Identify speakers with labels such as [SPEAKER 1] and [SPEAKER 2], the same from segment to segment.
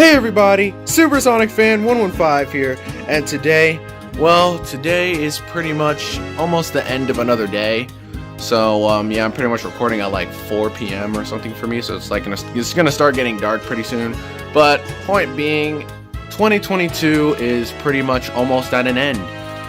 [SPEAKER 1] Hey everybody, Supersonic Fan 115 here, and today is pretty much almost the end of another day. So yeah, I'm pretty much recording at like 4 p.m. or something for me, so it's gonna start getting dark pretty soon. But point being, 2022 is pretty much almost at an end.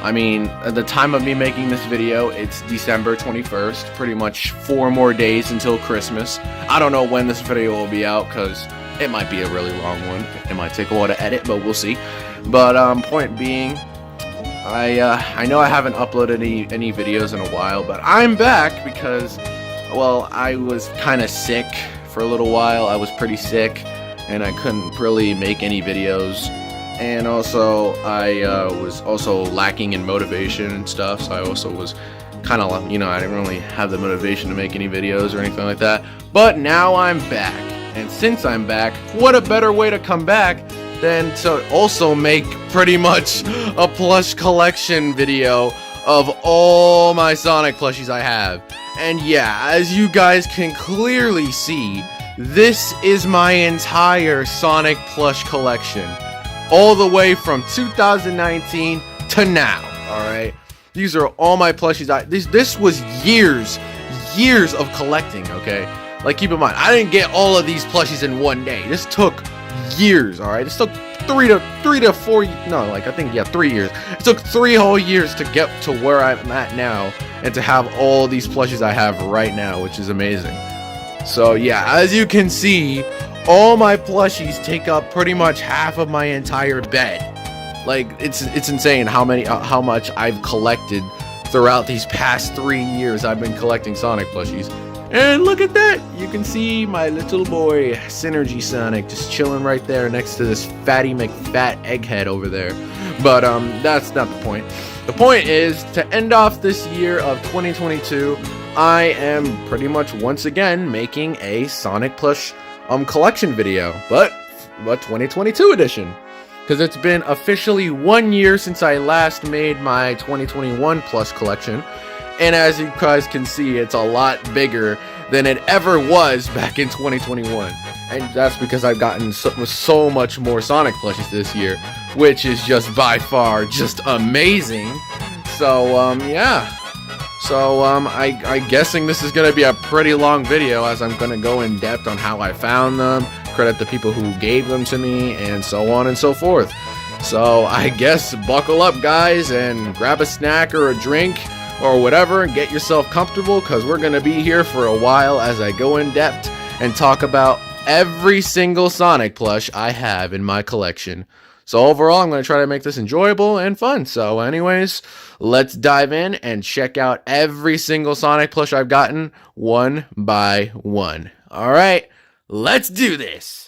[SPEAKER 1] I mean, at the time of me making this video, it's December 21st, pretty much 4 more days until Christmas. I don't know when this video will be out, because it might be a really long one. It might take a while to edit, but we'll see. But point being, I know I haven't uploaded any videos in a while, but I'm back because, well, I was kind of sick for a little while. I was pretty sick, and I couldn't really make any videos. And also, I was also lacking in motivation and stuff, so I also was kind of, I didn't really have the motivation to make any videos or anything like that. But now I'm back. And since I'm back, what a better way to come back than to also make pretty much a plush collection video of all my Sonic plushies I have. And yeah, as you guys can clearly see, this is my entire Sonic plush collection. All the way from 2019 to now, alright? These are all my plushies. This was years of collecting, okay? Like, keep in mind, I didn't get all of these plushies in one day. This took years, alright? This took 3 to 4, no, like, I think, yeah, 3 years. It took 3 whole years to get to where I'm at now and to have all these plushies I have right now, which is amazing. So, yeah, as you can see, all my plushies take up pretty much half of my entire bed. Like, it's insane how much I've collected throughout these past 3 years I've been collecting Sonic plushies. And look at that! You can see my little boy, Synergy Sonic, just chilling right there next to this fatty McFat egghead over there. But, that's not the point. The point is, to end off this year of 2022, I am pretty much once again making a Sonic plush collection video, but 2022 edition. Because it's been officially 1 year since I last made my 2021 plus collection. And as you guys can see, it's a lot bigger than it ever was back in 2021. And that's because I've gotten so much more Sonic plushies this year, which is just by far just amazing. So, yeah. So, I'm guessing this is going to be a pretty long video, as I'm going to go in depth on how I found them, credit the people who gave them to me, and so on and so forth. So, I guess buckle up, guys, and grab a snack or a drink or whatever and get yourself comfortable, because we're going to be here for a while as I go in depth and talk about every single Sonic plush I have in my collection. So overall, I'm going to try to make this enjoyable and fun. So anyways, let's dive in and check out every single Sonic plush I've gotten one by one. Alright, let's do this!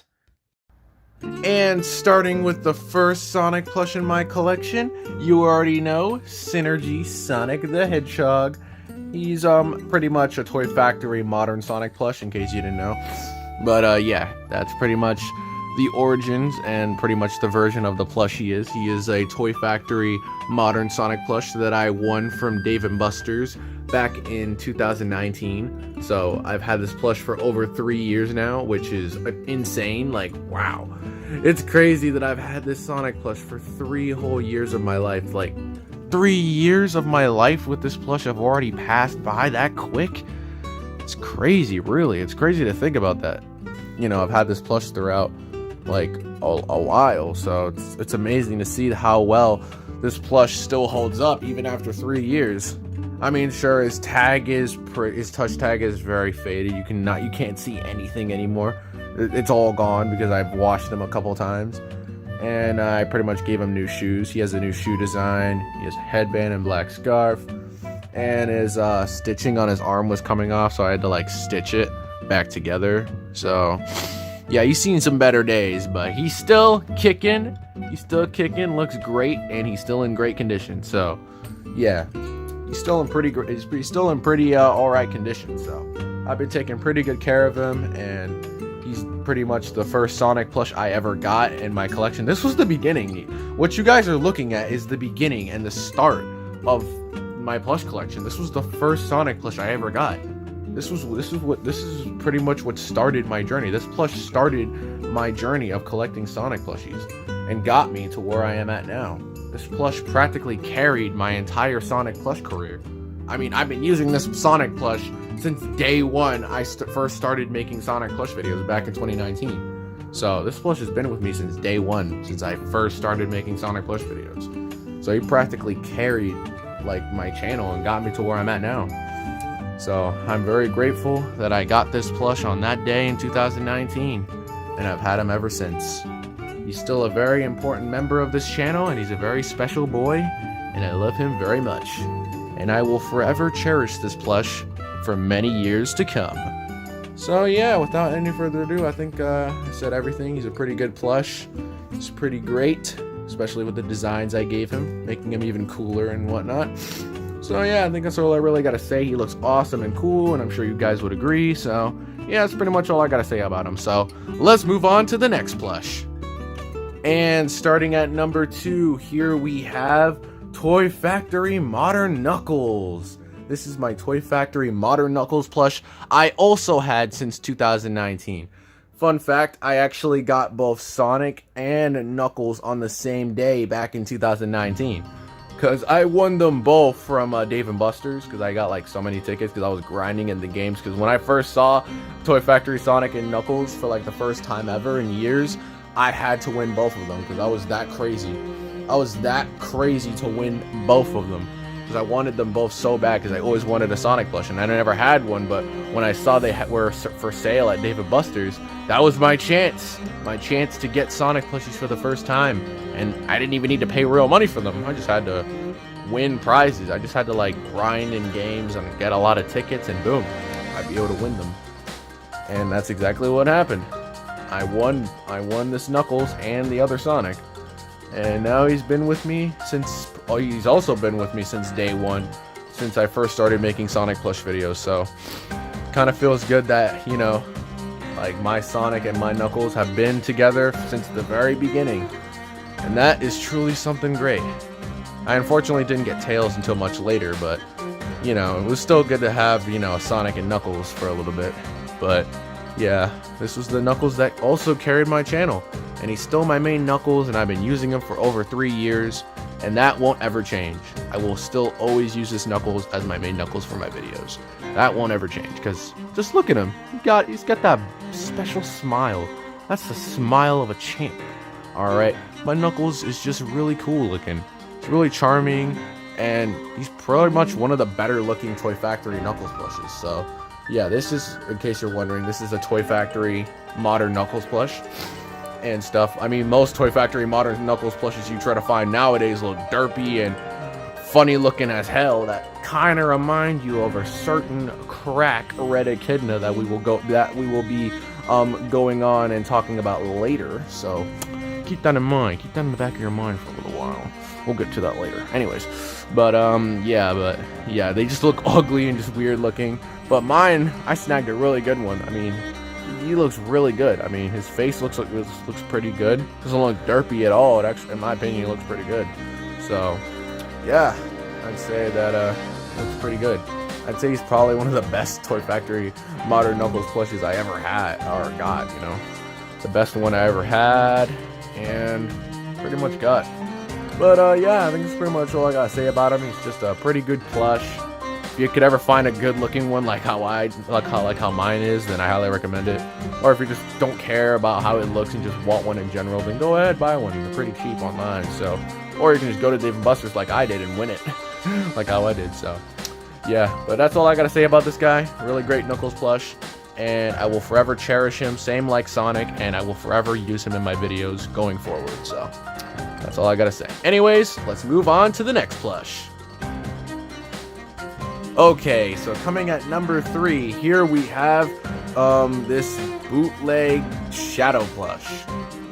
[SPEAKER 1] And starting with the first Sonic plush in my collection, you already know, Synergy Sonic the Hedgehog. He's pretty much a Toy Factory modern Sonic plush, in case you didn't know. But yeah, that's pretty much the origins and pretty much the version of the plush he is. He is a Toy Factory modern Sonic plush that I won from Dave & Buster's back in 2019. So I've had this plush for over 3 years now, which is insane. Like, wow. It's crazy that I've had this Sonic plush for 3 whole years of my life. Like, 3 years of my life with this plush have already passed by that quick. It's crazy, really. It's crazy to think about that. I've had this plush throughout like a while, so it's amazing to see how well this plush still holds up even after 3 years. I mean, sure, his touch tag is very faded. You can't see anything anymore. It's all gone because I've washed him a couple times, and I pretty much gave him new shoes. He has a new shoe design. He has a headband and black scarf, and his stitching on his arm was coming off, so I had to like stitch it back together. So yeah, he's seen some better days, but he's still kicking. Looks great, and he's still in great condition. So yeah, he's still in pretty all right condition. So I've been taking pretty good care of him, and he's pretty much the first Sonic plush I ever got in my collection. This was the beginning. What you guys are looking at is the beginning and the start of my plush collection. This was the first Sonic plush I ever got. this is pretty much what started my journey. This plush started my journey of collecting Sonic plushies and got me to where I am at now. This plush practically carried my entire Sonic plush career. I mean, I've been using this Sonic plush since day one. I first started making Sonic plush videos back in 2019. So this plush has been with me since day one, since I first started making Sonic plush videos. So he practically carried like my channel and got me to where I'm at now. So I'm very grateful that I got this plush on that day in 2019, and I've had him ever since. He's still a very important member of this channel, and he's a very special boy, and I love him very much. And I will forever cherish this plush for many years to come. So yeah, without any further ado, I think I said everything. He's a pretty good plush. He's pretty great, especially with the designs I gave him, making him even cooler and whatnot. So yeah, I think that's all I really gotta say. He looks awesome and cool, and I'm sure you guys would agree. So yeah, that's pretty much all I gotta say about him. So let's move on to the next plush. And starting at number 2, here we have Toy Factory Modern Knuckles. This is my Toy Factory Modern Knuckles plush I also had since 2019. Fun fact, I actually got both Sonic and Knuckles on the same day back in 2019. Because I won them both from Dave & Buster's, because I got like so many tickets because I was grinding in the games. Because when I first saw Toy Factory Sonic and Knuckles for like the first time ever in years, I had to win both of them because I was that crazy. I was that crazy to win both of them because I wanted them both so bad because I always wanted a Sonic plush and I never had one. But when I saw they were for sale at Dave & Buster's, that was my chance to get Sonic plushies for the first time. And I didn't even need to pay real money for them. I just had to win prizes. I just had to like grind in games and get a lot of tickets, and boom, I'd be able to win them. And that's exactly what happened. I won this Knuckles and the other Sonic. And now he's been with me since, he's also been with me since day one, since I first started making Sonic plush videos. So kind of feels good that, you know, like my Sonic and my Knuckles have been together since the very beginning. And that is truly something great. I unfortunately didn't get Tails until much later, but, you know, it was still good to have, you know, Sonic and Knuckles for a little bit. But, yeah, this was the Knuckles that also carried my channel. And he's still my main Knuckles, and I've been using him for over 3 years. And that won't ever change. I will still always use this Knuckles as my main Knuckles for my videos. That won't ever change, because just look at him. He's got that special smile. That's the smile of a champ. Alright, my Knuckles is just really cool looking. It's really charming, and he's pretty much one of the better looking Toy Factory Knuckles plushes. So, yeah, this is, in case you're wondering, this is a Toy Factory Modern Knuckles plush and stuff. I mean, most Toy Factory Modern Knuckles plushes you try to find nowadays look derpy and funny looking as hell. That kind of remind you of a certain crack red echidna that we will be going on and talking about later. So keep that in mind. Keep that in the back of your mind for a little while. We'll get to that later. Anyways, but yeah, they just look ugly and just weird looking. But mine, I snagged a really good one. I mean, he looks really good. I mean, his face looks pretty good. Doesn't look derpy at all. It actually, in my opinion, he looks pretty good. So, yeah, I'd say that looks pretty good. I'd say he's probably one of the best Toy Factory Modern Knuckles plushes I ever had or got. You know, the best one I ever had and pretty much got. But yeah, I think that's pretty much all I gotta say about him. He's just a pretty good plush. If you could ever find a good looking one like how mine is, then I highly recommend it. Or if you just don't care about how it looks and just want one in general, then go ahead, buy one. They're pretty cheap online. So, or you can just go to Dave & Buster's like I did and win it, like how I did. So, yeah. But that's all I gotta say about this guy. Really great Knuckles plush, and I will forever cherish him. Same like Sonic, and I will forever use him in my videos going forward. So, that's all I gotta say. Anyways, let's move on to the next plush. Okay, so coming at number 3, here we have this bootleg Shadow plush.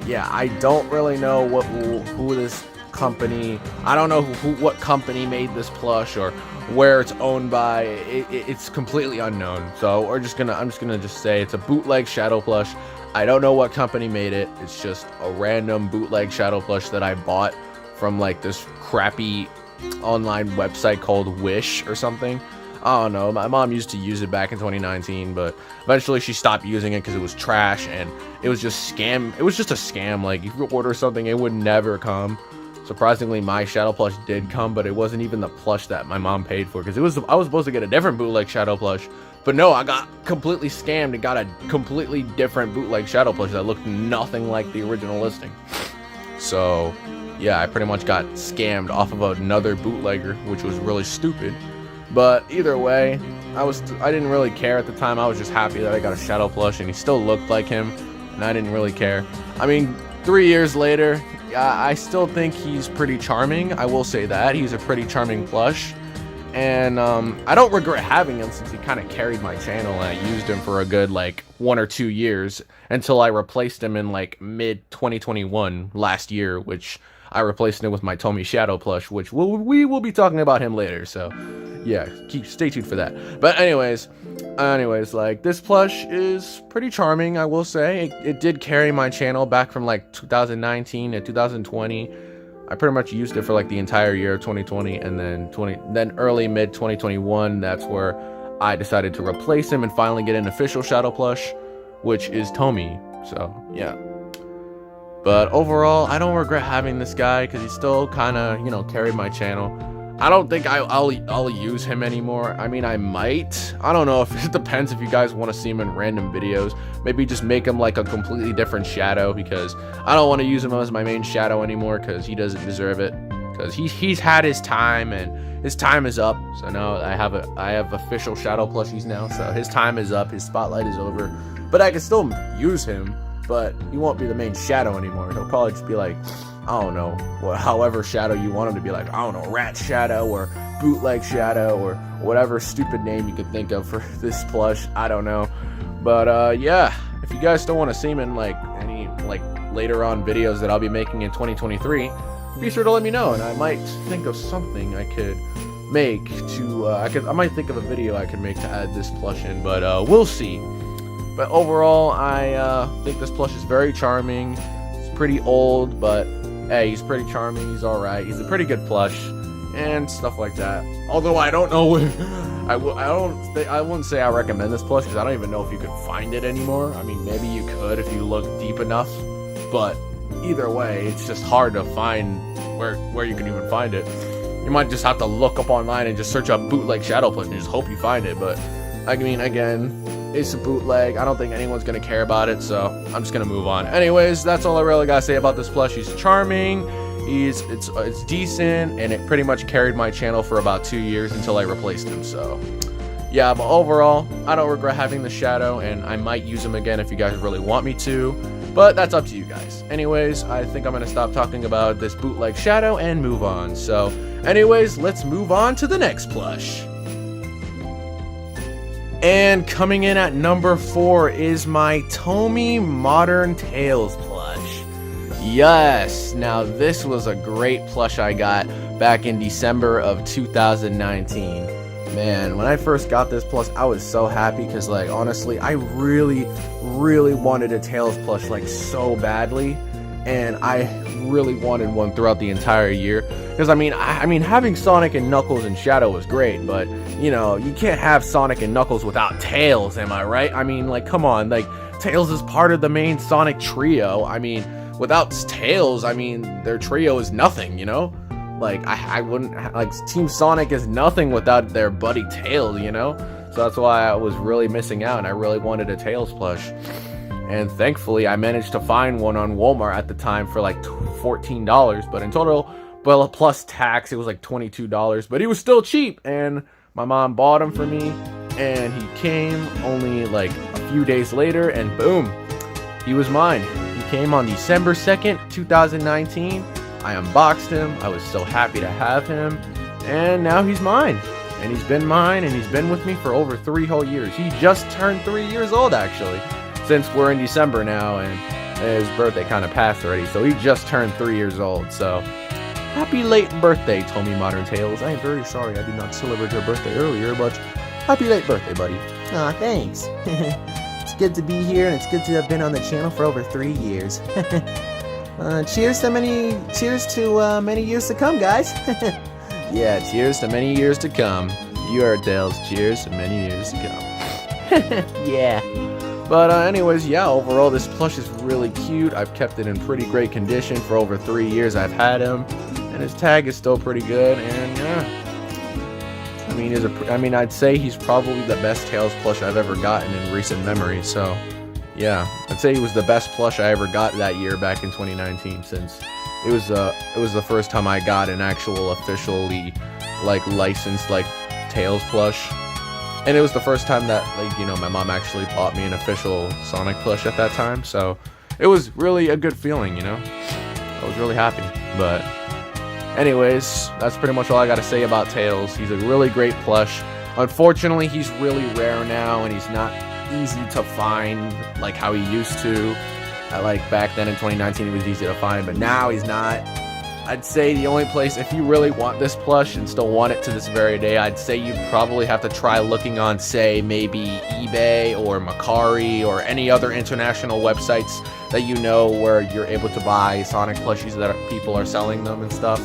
[SPEAKER 1] Yeah, I don't really know who this company. I don't know what company made this plush or where it's owned by. It's completely unknown. So I'm just gonna say it's a bootleg Shadow plush. I don't know what company made it. It's just a random bootleg Shadow plush that I bought from like this crappy online website called Wish or something. I don't know. My mom used to use it back in 2019, but eventually she stopped using it because it was trash and it was just scam. It was just a scam. Like, if you order something, it would never come. Surprisingly, my Shadow Plush did come, but it wasn't even the plush that my mom paid for, because I was supposed to get a different bootleg Shadow Plush, but no, I got completely scammed and got a completely different bootleg Shadow Plush that looked nothing like the original listing. So yeah, I pretty much got scammed off of another bootlegger, which was really stupid. But either way, I didn't really care at the time. I was just happy that I got a Shadow Plush and he still looked like him, and I didn't really care. I mean, 3 years later, I still think he's pretty charming. I will say that he's a pretty charming plush, and I don't regret having him, since he kind of carried my channel, and I used him for a good like 1 or 2 years until I replaced him in like mid 2021 last year, which I replaced him with my Tomy Shadow Plush, which we will be talking about him later. So yeah, stay tuned for that. But anyways, like, this plush is pretty charming, I will say. It did carry my channel back from like 2019 to 2020. I pretty much used it for like the entire year of 2020, and then early mid 2021, that's where I decided to replace him and finally get an official Shadow Plush, which is Tomy. So yeah. But overall, I don't regret having this guy, because he still kind of, you know, carried my channel. I don't think I'll use him anymore. I mean, I might. I don't know. If it depends if you guys want to see him in random videos. Maybe just make him like a completely different shadow, because I don't want to use him as my main shadow anymore, because he doesn't deserve it. Because he's had his time, and his time is up. So now I have official Shadow Plushies now. So his time is up. His spotlight is over. But I can still use him, but he won't be the main shadow anymore. He'll probably just be like, I don't know, however shadow you want him to be, like, I don't know, Rat Shadow or Bootleg Shadow or whatever stupid name you could think of for this plush. I don't know. But yeah, if you guys still want to see him in like any like later on videos that I'll be making in 2023, be sure to let me know, and I might think of something I could make to I might think of a video I could make to add this plush in, but we'll see. But overall, I think this plush is very charming. It's pretty old, but hey, he's pretty charming. He's all right. He's a pretty good plush and stuff like that. Although I don't know, I wouldn't say I recommend this plush, because I don't even know if you could find it anymore. I mean, maybe you could if you look deep enough, but either way, it's just hard to find where you can even find it. You might just have to look up online and just search up bootleg Shadow Plush and just hope you find it. But I mean, again, it's a bootleg. I don't think anyone's gonna care about it, so I'm just gonna move on. Anyways, that's all I really gotta say about this plush. He's charming, it's decent, and it pretty much carried my channel for about 2 years until I replaced him. So yeah, but overall, I don't regret having the shadow, and I might use him again if you guys really want me to, but that's up to you guys. Anyways, I think I'm gonna stop talking about this bootleg shadow and move on. So anyways, let's move on to the next plush. And coming in at number 4 is my Tomy Modern Tales plush. Yes, now this was a great plush I got back in December of 2019. Man, when I first got this plush, I was so happy, because like, honestly, I really wanted a Tails plush like so badly, and I really wanted one throughout the entire year. Because I mean having Sonic and Knuckles and Shadow was great, but you know, you can't have Sonic and Knuckles without Tails, am I right? I mean, like, come on, like, Tails is part of the main Sonic trio. I mean, without Tails, I mean, their trio is nothing, you know? Like, I wouldn't, like, Team Sonic is nothing without their buddy Tails, you know? So that's why I was really missing out, and I really wanted a Tails plush. And thankfully, I managed to find one on Walmart at the time for like $14, but in total, well, plus tax, it was like $22, but he was still cheap, and my mom bought him for me, and he came only like a few days later, and boom, he was mine. He came on December 2nd, 2019. I unboxed him. I was so happy to have him, and now he's mine. And he's been mine, and he's been with me for over 3 whole years. He just turned 3 years old, actually, since we're in December now, and his birthday kind of passed already, so he just turned 3 years old. So happy late birthday, Tomy Modern Tales. I am very sorry I did not celebrate your birthday earlier, but happy late birthday, buddy.
[SPEAKER 2] Aw, thanks. It's good to be here, and it's good to have been on the channel for over 3 years. Cheers to many years to come, guys.
[SPEAKER 1] Yeah, cheers to many years to come. You heard Tails. Cheers, many years ago. Yeah. But anyways, yeah, overall this plush is really cute. I've kept it in pretty great condition for over 3 years I've had him, and his tag is still pretty good. And yeah, I mean, I'd say he's probably the best Tails plush I've ever gotten in recent memory. So yeah, I'd say he was the best plush I ever got that year back in 2019, since it was the first time I got an actual officially like licensed like Tails plush. And it was the first time that, like, you know, my mom actually bought me an official Sonic plush at that time. So it was really a good feeling, you know. I was really happy. But anyways, that's pretty much all I got to say about Tails. He's a really great plush. Unfortunately, he's really rare now, and he's not easy to find like how he used to. Like back then in 2019, he was easy to find, but now he's not. I'd say the only place, if you really want this plush and still want it to this very day, I'd say you'd probably have to try looking on, say, maybe eBay or Mercari or any other international websites that you know where you're able to buy Sonic plushies that people are selling them and stuff.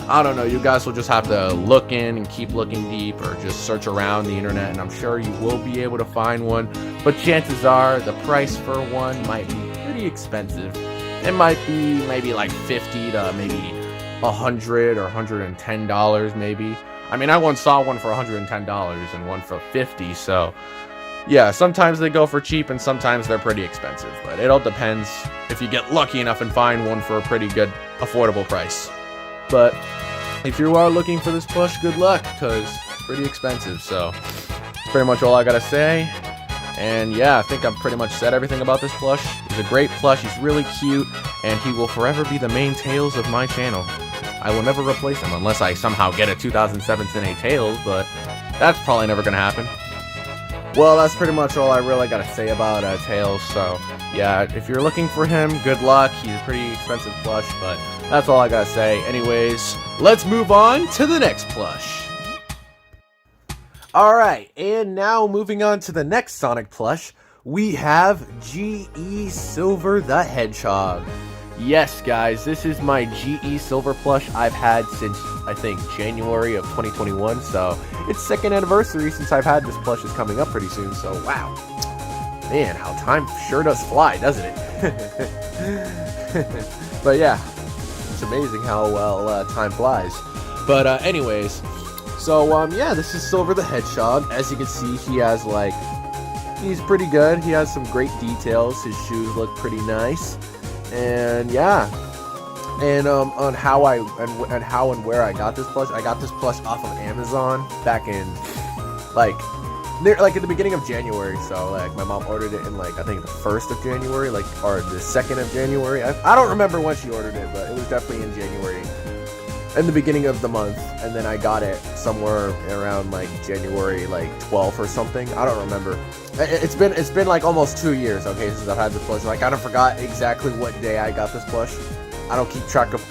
[SPEAKER 1] I don't know, you guys will just have to look in and keep looking deep, or just search around the internet, and I'm sure you will be able to find one. But chances are the price for one might be pretty expensive. It might be maybe like $50 to maybe $100 or $110 maybe. I mean, I once saw one for $110 and one for $50, so yeah, sometimes they go for cheap and sometimes they're pretty expensive, but it all depends if you get lucky enough and find one for a pretty good affordable price. But if you are looking for this plush, good luck, because it's pretty expensive. So that's pretty much all I gotta say. And yeah, I think I've pretty much said everything about this plush. He's a great plush, he's really cute, and he will forever be the main Tails of my channel. I will never replace him unless I somehow get a 2007 Cine Tails, but that's probably never gonna happen. Well, that's pretty much all I really gotta say about Tails. So yeah, if you're looking for him, good luck. He's a pretty expensive plush, but that's all I gotta say. Anyways, let's move on to the next plush. Alright, and now moving on to the next Sonic plush, we have GE Silver the Hedgehog. Yes, guys, this is my GE Silver plush I've had since, I think, January of 2021, so its second anniversary since I've had this plush is coming up pretty soon, so wow. Man, how time sure does fly, doesn't it? But yeah, it's amazing how well time flies. But anyways, so yeah, this is Silver the Hedgehog. As you can see, he has like, he's pretty good. He has some great details. His shoes look pretty nice. And yeah, and on how and where I got this plush off of Amazon back in like at the beginning of January. So like my mom ordered it in like I think the 1st of January, like, or the 2nd of January. I don't remember when she ordered it, but it was definitely in January, in the beginning of the month. And then I got it somewhere around like January like 12th or something. I don't remember. It's been like almost 2 years, okay, since I've had this plush. Like, I kind of forgot exactly what day I got this plush. I don't keep track of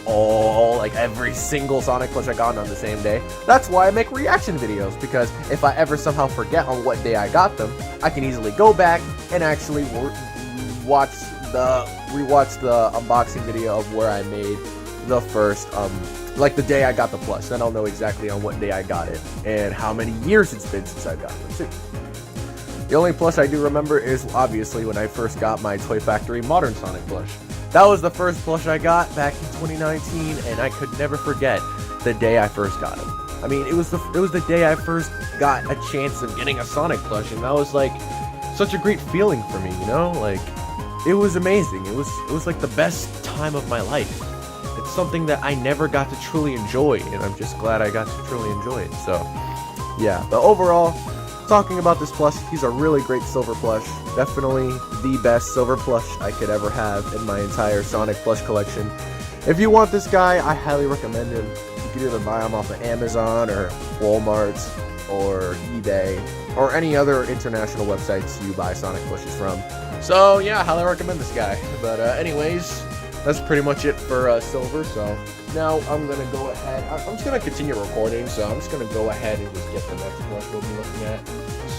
[SPEAKER 1] every single Sonic plush I got on the same day. That's why I make reaction videos, because if I ever somehow forget on what day I got them, I can easily go back and actually rewatch the unboxing video of where I made the first like the day I got the plush. Then I'll know exactly on what day I got it and how many years it's been since I got it too. The only plush I do remember is obviously when I first got my Toy Factory Modern Sonic plush. That was the first plush I got back in 2019, and I could never forget the day I first got him. I mean, it was the day I first got a chance of getting a Sonic plush, and that was like such a great feeling for me, you know? Like, it was amazing. It was like the best time of my life. It's something that I never got to truly enjoy, and I'm just glad I got to truly enjoy it. So yeah, but overall, talking about this plush, he's a really great silver plush. Definitely the best silver plush I could ever have in my entire Sonic plush collection. If you want this guy, I highly recommend him. You can either buy him off of Amazon or Walmart or eBay or any other international websites you buy Sonic plushes from. So yeah, I highly recommend this guy. But anyways, that's pretty much it for silver. So now I'm going to go ahead. I'm just going to continue recording. So I'm just going to go ahead and just get the next plush we'll be looking at.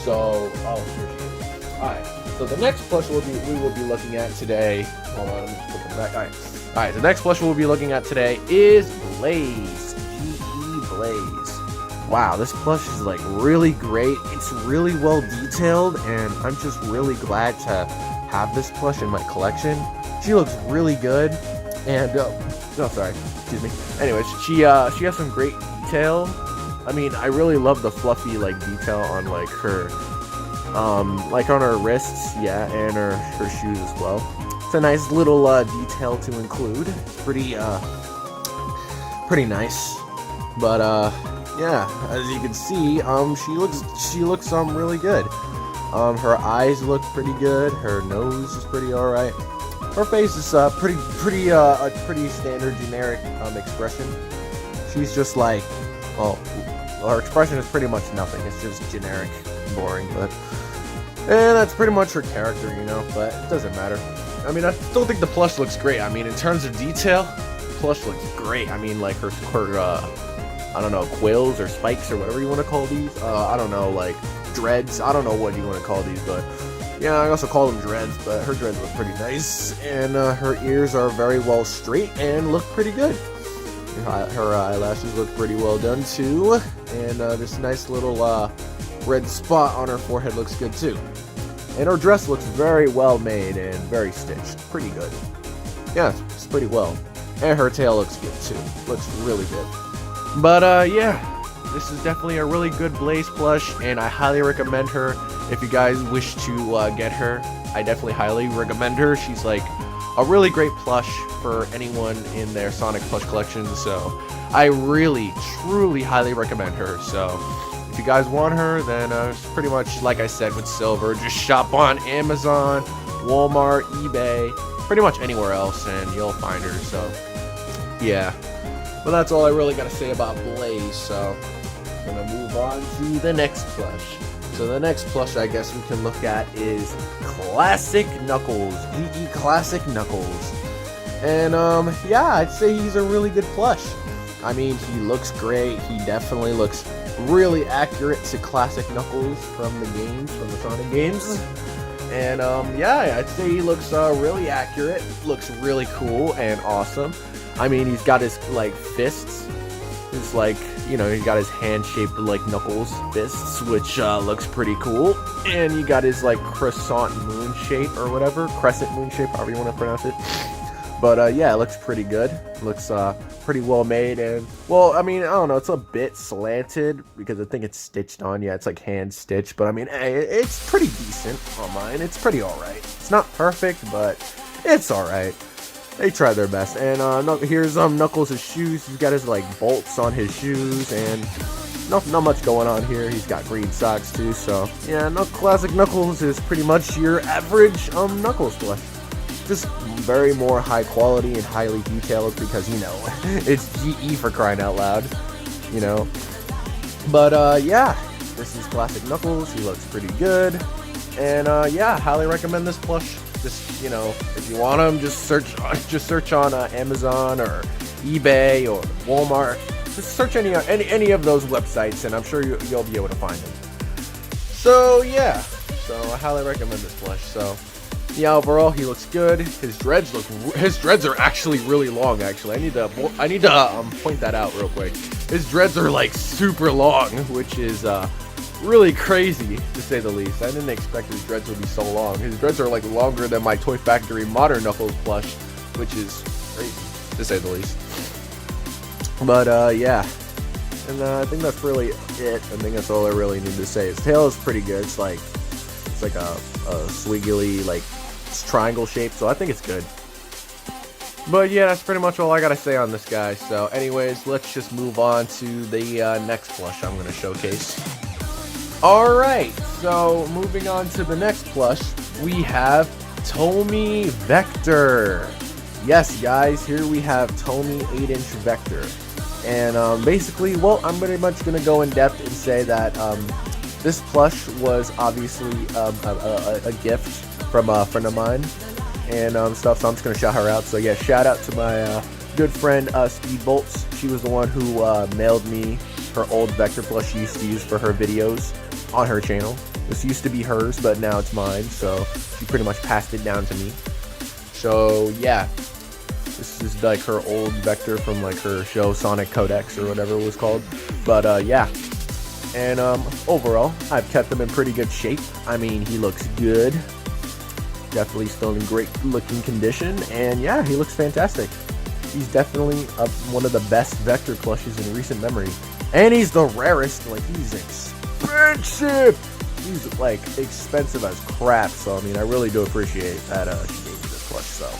[SPEAKER 1] So, oh, here she is. Alright, so the next plush we will be looking at today. Hold on, let me just put them back. Alright, the next plush we'll be looking at today is Blaze. GE Blaze.
[SPEAKER 2] wow, this plush is like really great. It's really well detailed, and I'm just really glad to have this plush in my collection. She looks really good, and excuse me. Anyways, she has some great detail. I mean, I really love the fluffy like detail on like her like on her wrists, yeah, and her shoes as well. It's a nice little detail to include. Pretty nice. But yeah, as you can see, she looks really good. Her eyes look pretty good. Her nose is pretty alright. Her face is a pretty standard generic expression. She's just like, well, her expression is pretty much nothing. It's just generic, boring, but that's pretty much her character, you know. But it doesn't matter. I mean, I still think the plush looks great. I mean, in terms of detail, the plush looks great. I mean, like her I don't know, quills or spikes or whatever you want to call these. I don't know, like dreads. I don't know what you want to call these, but yeah, I also call them dreads. But her dreads look pretty nice, and her ears are very well straight and look pretty good. Her eyelashes look pretty well done too, and this nice little red spot on her forehead looks good too. And her dress looks very well made and very stitched. Pretty good. Yeah, it's pretty well. And her tail looks good too. Looks really good. But yeah, this is definitely a really good Blaze plush, and I highly recommend her. If you guys wish to get her, I definitely highly recommend her. She's like a really great plush for anyone in their Sonic plush collection, so I really, truly highly recommend her. So if you guys want her, then it's pretty much like I said with Silver, just shop on Amazon, Walmart, eBay, pretty much anywhere else, and you'll find her. So yeah, but that's all I really gotta say about Blaze. So I'm gonna move on to the next plush. So the next plush I guess we can look at is Classic Knuckles, GE Classic Knuckles. And yeah, I'd say he's a really good plush. I mean, he looks great. He definitely looks really accurate to Classic Knuckles from the games, from the Sonic games. And yeah, I'd say he looks really accurate. Looks really cool and awesome. I mean, he's got his like fists. It's like, you know, he's got his hand-shaped like Knuckles fists, which looks pretty cool. And you got his like croissant moon shape or whatever, crescent moon shape, however you want to pronounce it. But yeah, it looks pretty good. It looks pretty well made, and well, I mean, I don't know, it's a bit slanted because I think it's stitched on. Yeah, it's like hand stitched, but I mean, hey, it's pretty decent on mine. It's pretty alright. It's not perfect, but it's alright. They try their best. And here's Knuckles' shoes. He's got his like bolts on his shoes, and not much going on here. He's got green socks too. So yeah, Classic Knuckles is pretty much your average Knuckles plush. Just very more high quality and highly detailed because, you know, it's GE for crying out loud, you know. But yeah, this is Classic Knuckles. He looks pretty good, and yeah, highly recommend this plush. Just, you know, if you want them, just search on Amazon or eBay or Walmart. Just search any of those websites, and I'm sure you'll be able to find them. So yeah, so I highly recommend this plush. So yeah, overall he looks good. His dreads are actually really long. Actually, I need to point that out real quick. His dreads are like super long, which is really crazy to say the least. I didn't expect his dreads would be so long. His dreads are like longer than my Toy Factory Modern Knuckles plush, which is crazy to say the least. But yeah, and I think that's really it. I think that's all I really need to say. His tail is pretty good. It's like a swiggly, like, it's triangle shape, so I think it's good. But yeah, that's pretty much all I gotta say on this guy. So anyways, let's just move on to the next plush I'm gonna showcase. Alright, so moving on to the next plush, we have Tomy Vector. Yes, guys, here we have Tomy 8-inch Vector. And basically, well, I'm pretty much going to go in depth and say that this plush was obviously a gift from a friend of mine and stuff, so I'm just going to shout her out. So yeah, shout out to my good friend Speed Bolts. She was the one who mailed me her old Vector plush she used to use for her videos on her channel. This used to be hers, but now it's mine, so she pretty much passed it down to me. So yeah, this is like her old Vector from like her show Sonic Codex or whatever it was called. But yeah, And overall, I've kept him in pretty good shape. I mean, he looks good. Definitely still in great looking condition. And yeah, he looks fantastic. He's definitely one of the best Vector plushes in recent memory. And he's the rarest. Like, he's expensive. He's like expensive as crap. So I mean, I really do appreciate that she gave me this plush. So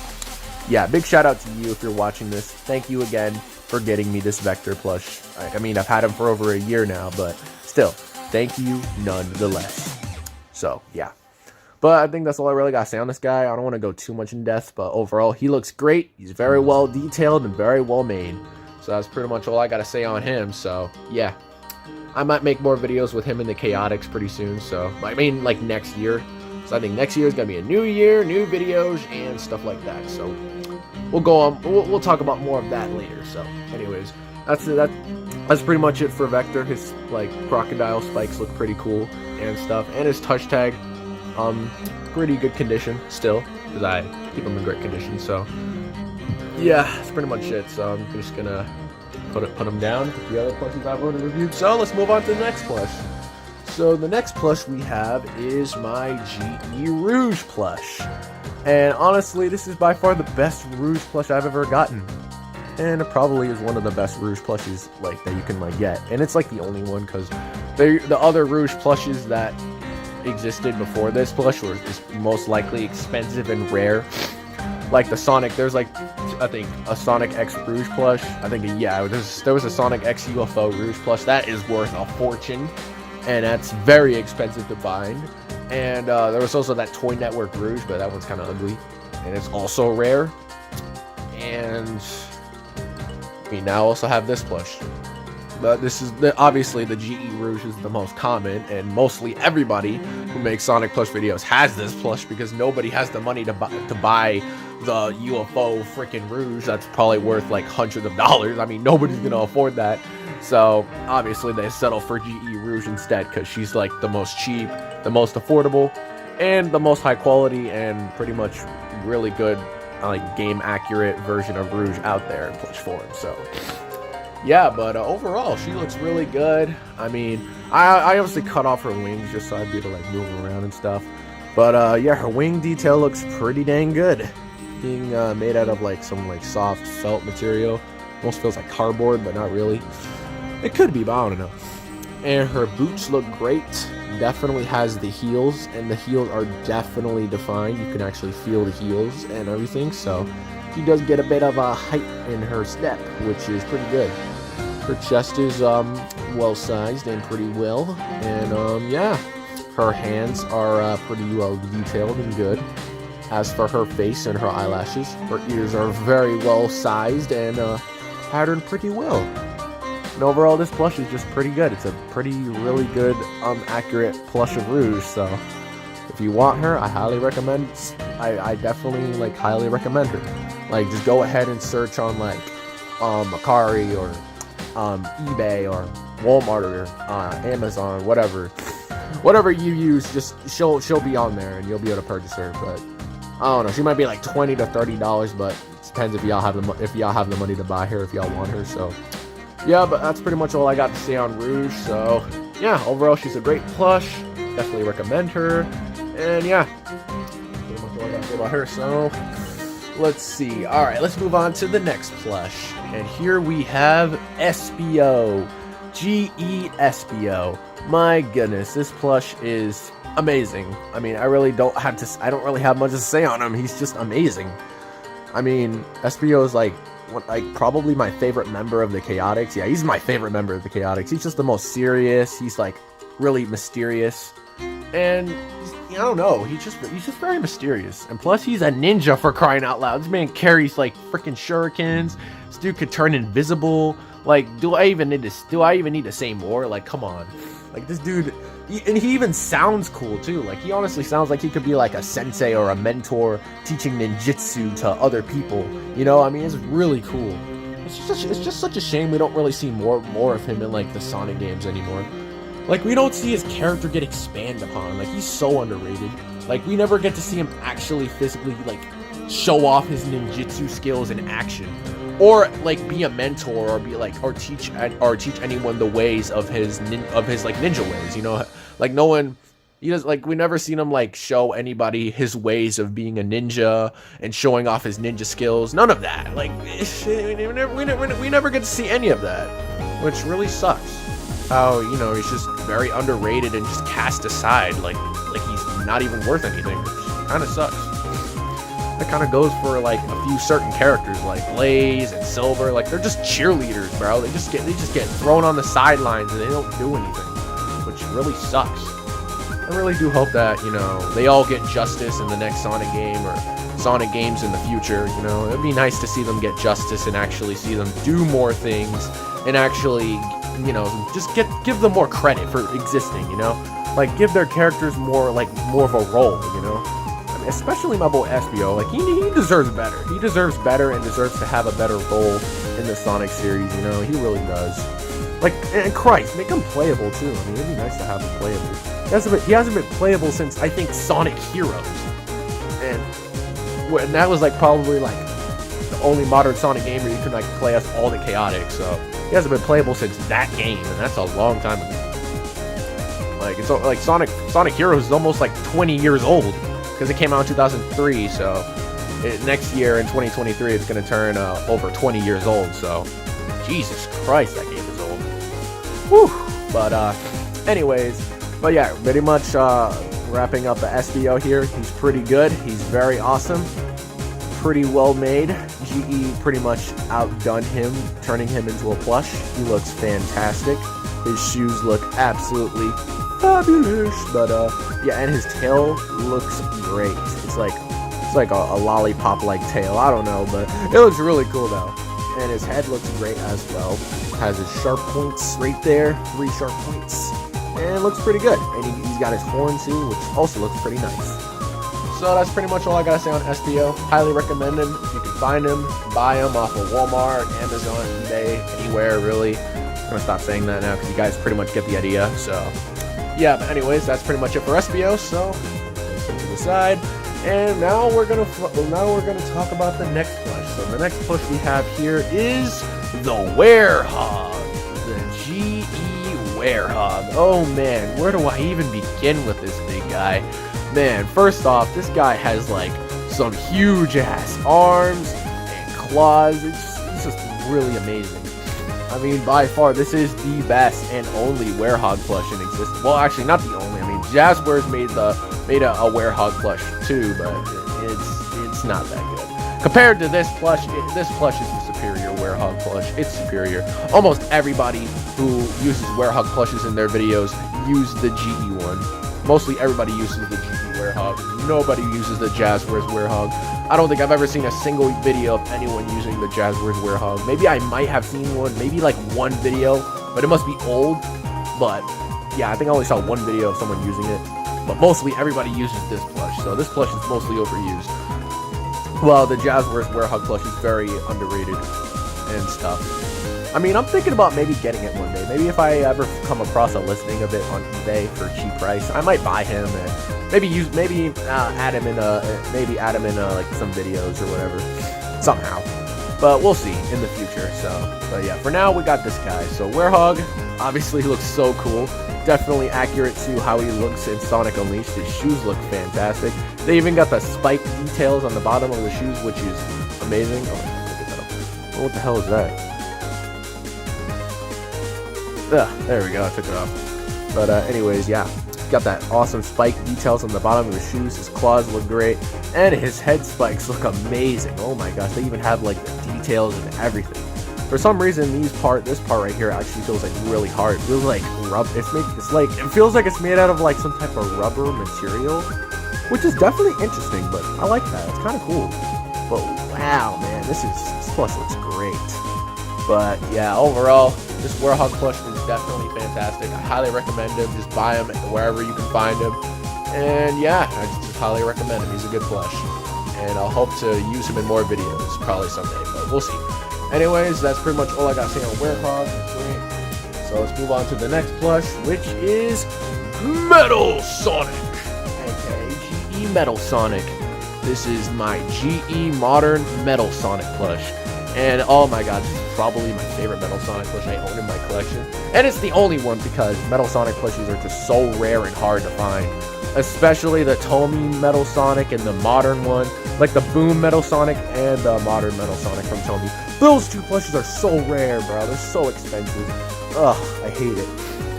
[SPEAKER 2] yeah, big shout out to you if you're watching this. Thank you again for getting me this Vector plush. I mean, I've had him for over a year now, but still, thank you nonetheless. So yeah, but I think that's all I really got to say on this guy. I don't want to go too much in depth, but overall, he looks great. He's very well detailed and very well made. So that's pretty much all I got to say on him. So yeah, I might make more videos with him in the Chaotix pretty soon. So I mean, like next year. So I think next year is gonna be a new year, new videos and stuff like that. So we'll go on. We'll talk about more of that later. So anyways, that's pretty much it for Vector. His like crocodile spikes look pretty cool and stuff, and his touch tag, pretty good condition still, because I keep him in great condition. So yeah, that's pretty much it. So I'm just gonna put him down with the other plushes I've already reviewed. So let's move on to the next plush. So the next plush we have is my GE Rouge plush. And honestly, this is by far the best Rouge plush I've ever gotten. And it probably is one of the best Rouge plushes like that you can like get. And it's like the only one, because the other Rouge plushes that existed before this plush were just most likely expensive and rare. Like the Sonic, there's like, I think, a Sonic X Rouge plush. I think, yeah, there was a Sonic X UFO Rouge plush. That is worth a fortune. And that's very expensive to bind. And there was also that Toy Network Rouge, but that one's kind of ugly. And it's also rare. And we now also have this plush. But this is, obviously the GE Rouge is the most common. And mostly everybody who makes Sonic Plush videos has this plush, because nobody has the money to buy the UFO freaking Rouge. That's probably worth like hundreds of dollars. I mean, nobody's going to afford that. So obviously they settle for GE Rouge instead, because she's like the most cheap, the most affordable, and the most high quality, and pretty much really good like game accurate version of Rouge out there in plush form. So yeah, but overall she looks really good. I mean, I obviously cut off her wings just so I'd be able to like move around and stuff. But yeah, her wing detail looks pretty dang good, being made out of like some like soft felt material. Almost feels like cardboard, but not really. It could be, but I don't know. And her boots look great. Definitely has the heels, and the heels are definitely defined. You can actually feel the heels and everything. So she does get a bit of a height in her step, which is pretty good. Her chest is well sized and pretty well. And yeah, her hands are pretty well detailed and good. As for her face and her eyelashes, her ears are very well sized and patterned pretty well. And overall, this plush is just pretty good. It's a really good, accurate plush of Rouge. So if you want her, I highly recommend. I definitely like highly recommend her. Like, just go ahead and search on like Mercari or eBay or Walmart or Amazon, whatever you use. Just she'll be on there, and you'll be able to purchase her. But I don't know, she might be like $20 to $30, but it depends if y'all have the money to buy her, if y'all want her. So yeah, but that's pretty much all I got to say on Rouge. So yeah, overall she's a great plush. Definitely recommend her. And yeah, pretty much all I got to say about her. So let's see. All right, let's move on to the next plush. And here we have SBO, GE SBO. My goodness, this plush is amazing. I mean, I don't really have much to say on him. He's just amazing. I mean, SBO is like probably my favorite member of the Chaotix. Yeah, he's my favorite member of the Chaotix. He's just the most serious. He's like really mysterious, and I don't know. He's just very mysterious. And plus, he's a ninja, for crying out loud. This man carries like freaking shurikens. This dude could turn invisible. Like, do I even need to say more? Like, come on. Like, this dude, and he even sounds cool too. Like, he honestly sounds like he could be like a sensei or a mentor teaching ninjutsu to other people. You know, I mean, it's really cool. It's just such a shame we don't really see more of him in like the Sonic games anymore. Like, we don't see his character get expanded upon. Like, he's so underrated. Like, we never get to see him actually physically like show off his ninjutsu skills in action. or like be a mentor, or be like, or teach anyone the ways of his like ninja ways, you know, like no one, he does, like, we never seen him like show anybody his ways of being a ninja and showing off his ninja skills. None of that. Like, we never get to see any of that, which really sucks. How, you know, he's just very underrated and just cast aside, like he's not even worth anything, which kind of sucks. That kind of goes for like a few certain characters like Blaze and Silver. Like, they're just cheerleaders, bro. They just get thrown on the sidelines and they don't do anything, which really sucks. I really do hope that, you know, they all get justice in the next Sonic game or Sonic games in the future. You know, it'd be nice to see them get justice and actually see them do more things and actually, you know, just give them more credit for existing, you know? Like, give their characters more of a role, you know? I mean, especially my boy Espio. Like, he deserves better. He deserves better and deserves to have a better role in the Sonic series, you know? He really does. Like, and Christ, make him playable too. I mean, it'd be nice to have him playable. He hasn't been playable since, I think, Sonic Heroes. And that was like probably like the only modern Sonic game where you can like play as all the Chaotic. So he hasn't been playable since that game, and that's a long time ago. Like, it's like Sonic Heroes is almost like 20 years old because it came out in 2003. So next year in 2023, it's gonna turn over 20 years old. So Jesus Christ, that game is old. Whew. But anyways. But yeah, pretty much wrapping up the SBO here. He's pretty good. He's very awesome. Pretty well made. GE pretty much outdone him, turning him into a plush. He looks fantastic. His shoes look absolutely fabulous. But yeah, and his tail looks great. It's like a lollipop-like tail. I don't know, but it looks really cool though. And his head looks great as well. Has his sharp points right there. 3 sharp points. And it looks pretty good. And he's got his horn too, which also looks pretty nice. So that's pretty much all I gotta say on SBO. Highly recommend him. If you can find him, buy him off of Walmart, Amazon, eBay, anywhere really. I'm gonna stop saying that now because you guys pretty much get the idea. So yeah, but anyways, that's pretty much it for SBO. So put it to the side. And now we're gonna talk about the next plush. So the next plush we have here is the Werehog, the GE Werehog. Oh man, where do I even begin with this big guy? Man, first off, this guy has like some huge ass arms and claws. It's just really amazing. I mean, by far, this is the best and only Werehog plush in existence. Well, actually, not the only. I mean, Jazzwares made a Werehog plush too, but it's not that good. Compared to this plush is the superior Werehog plush. It's superior. Almost everybody who uses Werehog plushes in their videos use the GE one. Mostly everybody uses the GE Werehog. Nobody uses the Jazzwares Werehog. I don't think I've ever seen a single video of anyone using the Jazzwares Werehog. Maybe I might have seen one, maybe like one video, but it must be old. But yeah, I think I only saw one video of someone using it. But mostly everybody uses this plush, so this plush is mostly overused. Well, the Jazzwares Werehog plush is very underrated and stuff. I mean, I'm thinking about maybe getting it one day. Maybe if I ever come across a listing of it on eBay for a cheap price, I might buy him and maybe add him in like some videos or whatever, somehow. But we'll see in the future. So, but yeah, for now we got this guy. So Werehog, obviously looks so cool. Definitely accurate to how he looks in Sonic Unleashed. His shoes look fantastic. They even got the spike details on the bottom of the shoes, which is amazing. Oh, look at that. What the hell is that? Ugh, there we go, I took it off. But anyways, yeah. Got that awesome spike details on the bottom of his shoes. His claws look great. And his head spikes look amazing. Oh my gosh, they even have like the details and everything. For some reason, this part right here actually feels like really hard. It feels like it feels like it's made out of like some type of rubber material, which is definitely interesting. But I like that. It's kind of cool. But wow, man, this plush looks great. But yeah, overall, this Werehog plush is definitely fantastic. I highly recommend him. Just buy him wherever you can find him. And yeah, I just highly recommend him. He's a good plush. And I'll hope to use him in more videos probably someday, but we'll see. Anyways, that's pretty much all I got to say on Werehog. So let's move on to the next plush, which is Metal Sonic, aka GE Metal Sonic. This is my GE Modern Metal Sonic plush. And oh my god, this is probably my favorite Metal Sonic plush I own in my collection. And it's the only one because Metal Sonic plushies are just so rare and hard to find. Especially the Tomy Metal Sonic and the modern one. Like the Boom Metal Sonic and the modern Metal Sonic from Tomy. Those two plushies are so rare, bro. They're so expensive. Ugh, I hate it.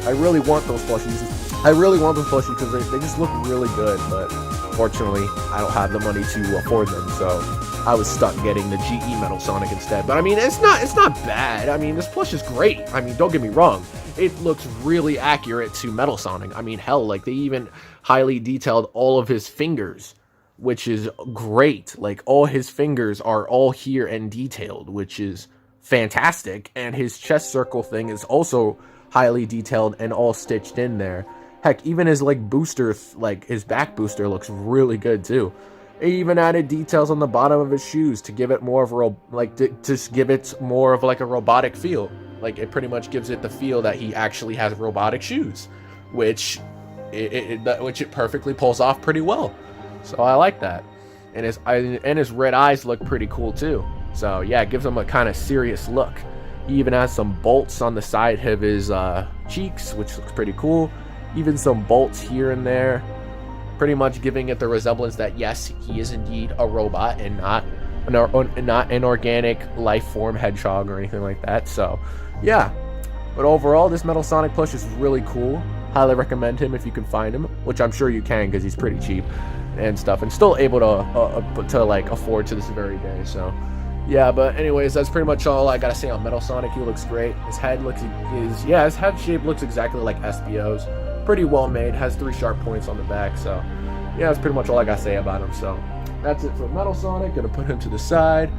[SPEAKER 2] I really want those plushies. I really want those plushies because they just look really good. But fortunately, I don't have the money to afford them. So I was stuck getting the GE Metal Sonic instead. But I mean, it's not bad. I mean, this plush is great. I mean, don't get me wrong. It looks really accurate to Metal Sonic. I mean, hell, like they even highly detailed all of his fingers, which is great. Like all his fingers are all here and detailed, which is fantastic. And his chest circle thing is also highly detailed and all stitched in there. Heck, even his like booster, like his back booster looks really good too. He even added details on the bottom of his shoes to give it more of a to give it more of like a robotic feel. Like it pretty much gives it the feel that he actually has robotic shoes, which it perfectly pulls off pretty well. So I like that. And his red eyes look pretty cool too. So yeah, it gives him a kind of serious look. He even has some bolts on the side of his cheeks, which looks pretty cool. Even some bolts here and there, pretty much giving it the resemblance that yes, he is indeed a robot and not an organic life form hedgehog or anything like that. So yeah, but overall this Metal Sonic plush is really cool. Highly recommend him if you can find him, which I'm sure you can because he's pretty cheap and stuff, and still able to like afford to this very day. So yeah, but anyways, that's pretty much all I gotta say on Metal Sonic. He looks great. His head his head shape looks exactly like SBO's. Pretty well made. Has 3 sharp points on the back. So yeah, that's pretty much all I gotta say about him. So that's it for Metal Sonic. Gonna put him to the side.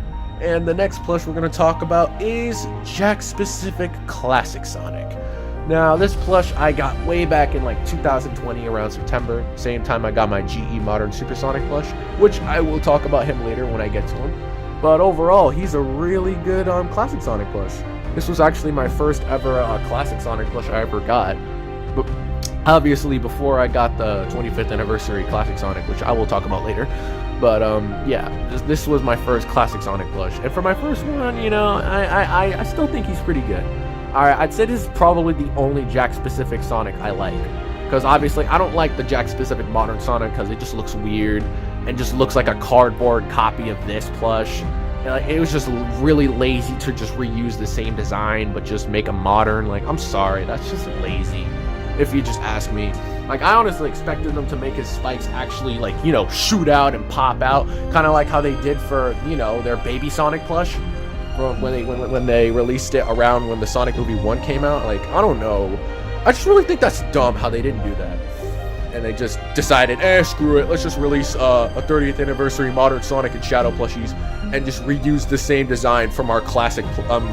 [SPEAKER 2] And the next plush we're gonna talk about is Jakks Specific Classic Sonic. Now, this plush I got way back in like 2020 around September. Same time I got my GE Modern Supersonic plush, which I will talk about him later when I get to him. But overall, he's a really good Classic Sonic plush. This was actually my first ever Classic Sonic plush I ever got. But obviously before I got the 25th anniversary Classic Sonic, which I will talk about later. But yeah, this was my first Classic Sonic plush. And for my first one, you know, I still think he's pretty good. Alright, I'd say this is probably the only Jakks Specific Sonic I like. Because obviously I don't like the Jakks Specific Modern Sonic because it just looks weird and just looks like a cardboard copy of this plush. It was just really lazy to just reuse the same design but just make a modern. Like, I'm sorry, that's just lazy, if you just ask me. Like, I honestly expected them to make his spikes actually, like, you know, shoot out and pop out, kind of like how they did for, you know, their Baby Sonic plush from when they released it around when the Sonic Movie 1 came out. Like, I don't know, I just really think that's dumb how they didn't do that. And they just decided, screw it, let's just release a 30th anniversary Modern Sonic and Shadow plushies and just reuse the same design from our classic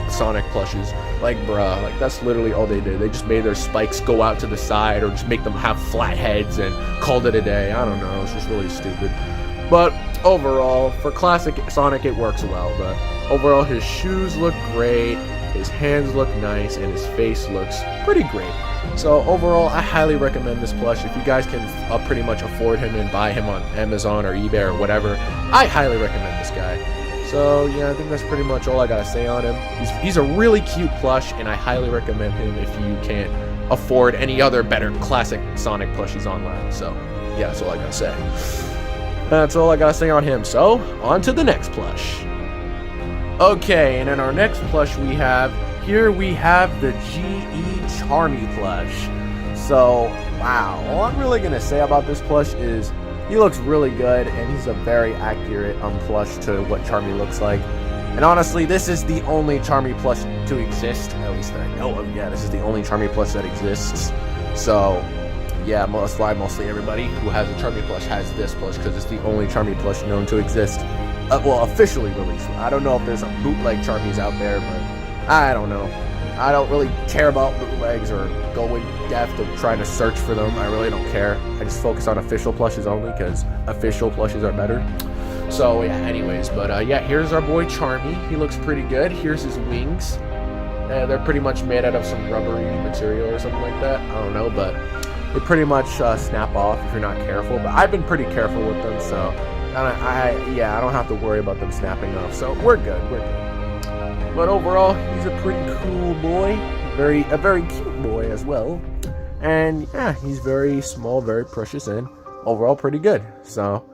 [SPEAKER 2] Sonic plushes. Like, bruh, like that's literally all they did. They just made their spikes go out to the side or just make them have flat heads and called it a day. I don't know, it's just really stupid. But overall, for classic Sonic, it works well. But overall, his shoes look great, his hands look nice, and his face looks pretty great. So overall, I highly recommend this plush. If you guys can pretty much afford him and buy him on Amazon or eBay or whatever, I highly recommend this guy. So yeah, I think that's pretty much all I gotta say on him. He's a really cute plush, and I highly recommend him if you can't afford any other better classic Sonic plushies online. So yeah, that's all I gotta say. That's all I gotta say on him. So on to the next plush. Okay, and in our next plush we have the GE Charmy plush. So wow, all I'm really gonna say about this plush is he looks really good, and he's a very accurate plush to what Charmy looks like. And honestly, this is the only Charmy plush to exist, at least that I know of. Yeah, this is the only Charmy plush that exists. So yeah, that's why mostly everybody who has a Charmy plush has this plush, because it's the only Charmy plush known to exist. Well, officially released. I don't know if there's a bootleg Charmys out there, but I don't know. I don't really care about bootlegs or go in depth of trying to search for them. I really don't care. I just focus on official plushes only because official plushes are better. So yeah, anyways, but yeah, here's our boy Charmy. He looks pretty good. Here's his wings. They're pretty much made out of some rubbery material or something like that. I don't know, but they pretty much snap off if you're not careful. But I've been pretty careful with them, so I don't have to worry about them snapping off. So we're good. But overall, he's a pretty cool boy, a very cute boy as well. And yeah, he's very small, very precious, and overall pretty good. So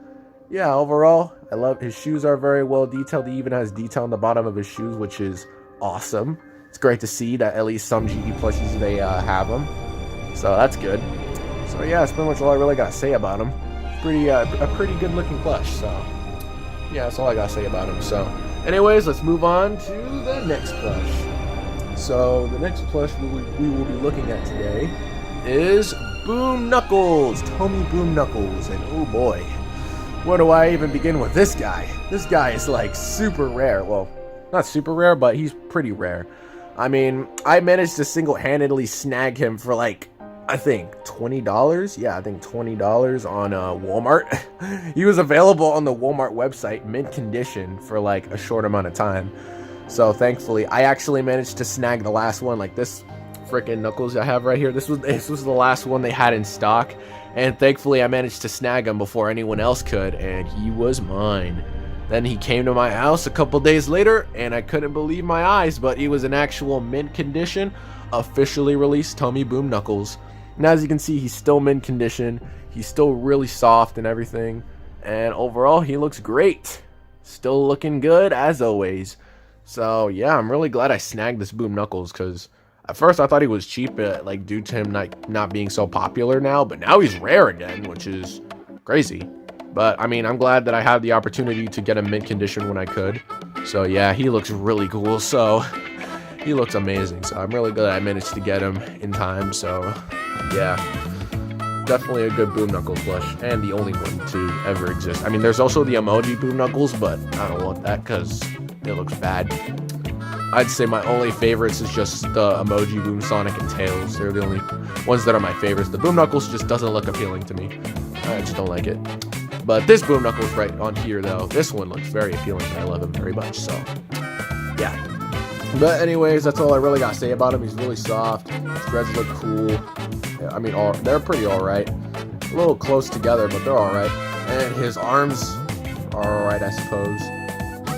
[SPEAKER 2] yeah, overall, I love his shoes are very well detailed. He even has detail on the bottom of his shoes, which is awesome. It's great to see that at least some GE plushies, they have them. So that's good. So yeah, that's pretty much all I really got to say about him. A pretty good looking plush. So yeah, that's all I got to say about him. So anyways, let's move on to the next plush. So the next plush we will be looking at today is Boom Knuckles, Tommy Boom Knuckles. And oh boy, where do I even begin with this guy? This guy is like super rare. Well, not super rare, but he's pretty rare. I mean, I managed to single-handedly snag him for like, I think $20. Yeah, I think $20 on Walmart. He was available on the Walmart website, mint condition, for like a short amount of time. So thankfully, I actually managed to snag the last one. Like this freaking Knuckles I have right here. This was the last one they had in stock, and thankfully I managed to snag him before anyone else could, and he was mine. Then he came to my house a couple days later, and I couldn't believe my eyes, but he was an actual mint condition, officially released Tommy Boom Knuckles. And as you can see, he's still mint condition. He's still really soft and everything. And overall, he looks great. Still looking good, as always. So, yeah, I'm really glad I snagged this Boom Knuckles, because at first I thought he was cheap, like due to him not being so popular now. But now he's rare again, which is crazy. But, I mean, I'm glad that I had the opportunity to get him mint condition when I could. So, yeah, he looks really cool. So, he looks amazing. So, I'm really glad I managed to get him in time. So, yeah, definitely a good Boom Knuckles plush. And the only one to ever exist. I mean, there's also the emoji Boom Knuckles, but I don't want that because it looks bad. I'd say my only favorites is just the emoji Boom Sonic and Tails. They're the only ones that are my favorites. The Boom Knuckles just doesn't look appealing to me. I just don't like it. But this Boom Knuckles right on here, though, this one looks very appealing. I love him very much, so yeah. But anyways, that's all I really got to say about him. He's really soft. His dreads look cool. Yeah, I mean, they're pretty alright. A little close together, but they're alright. And his arms are alright, I suppose.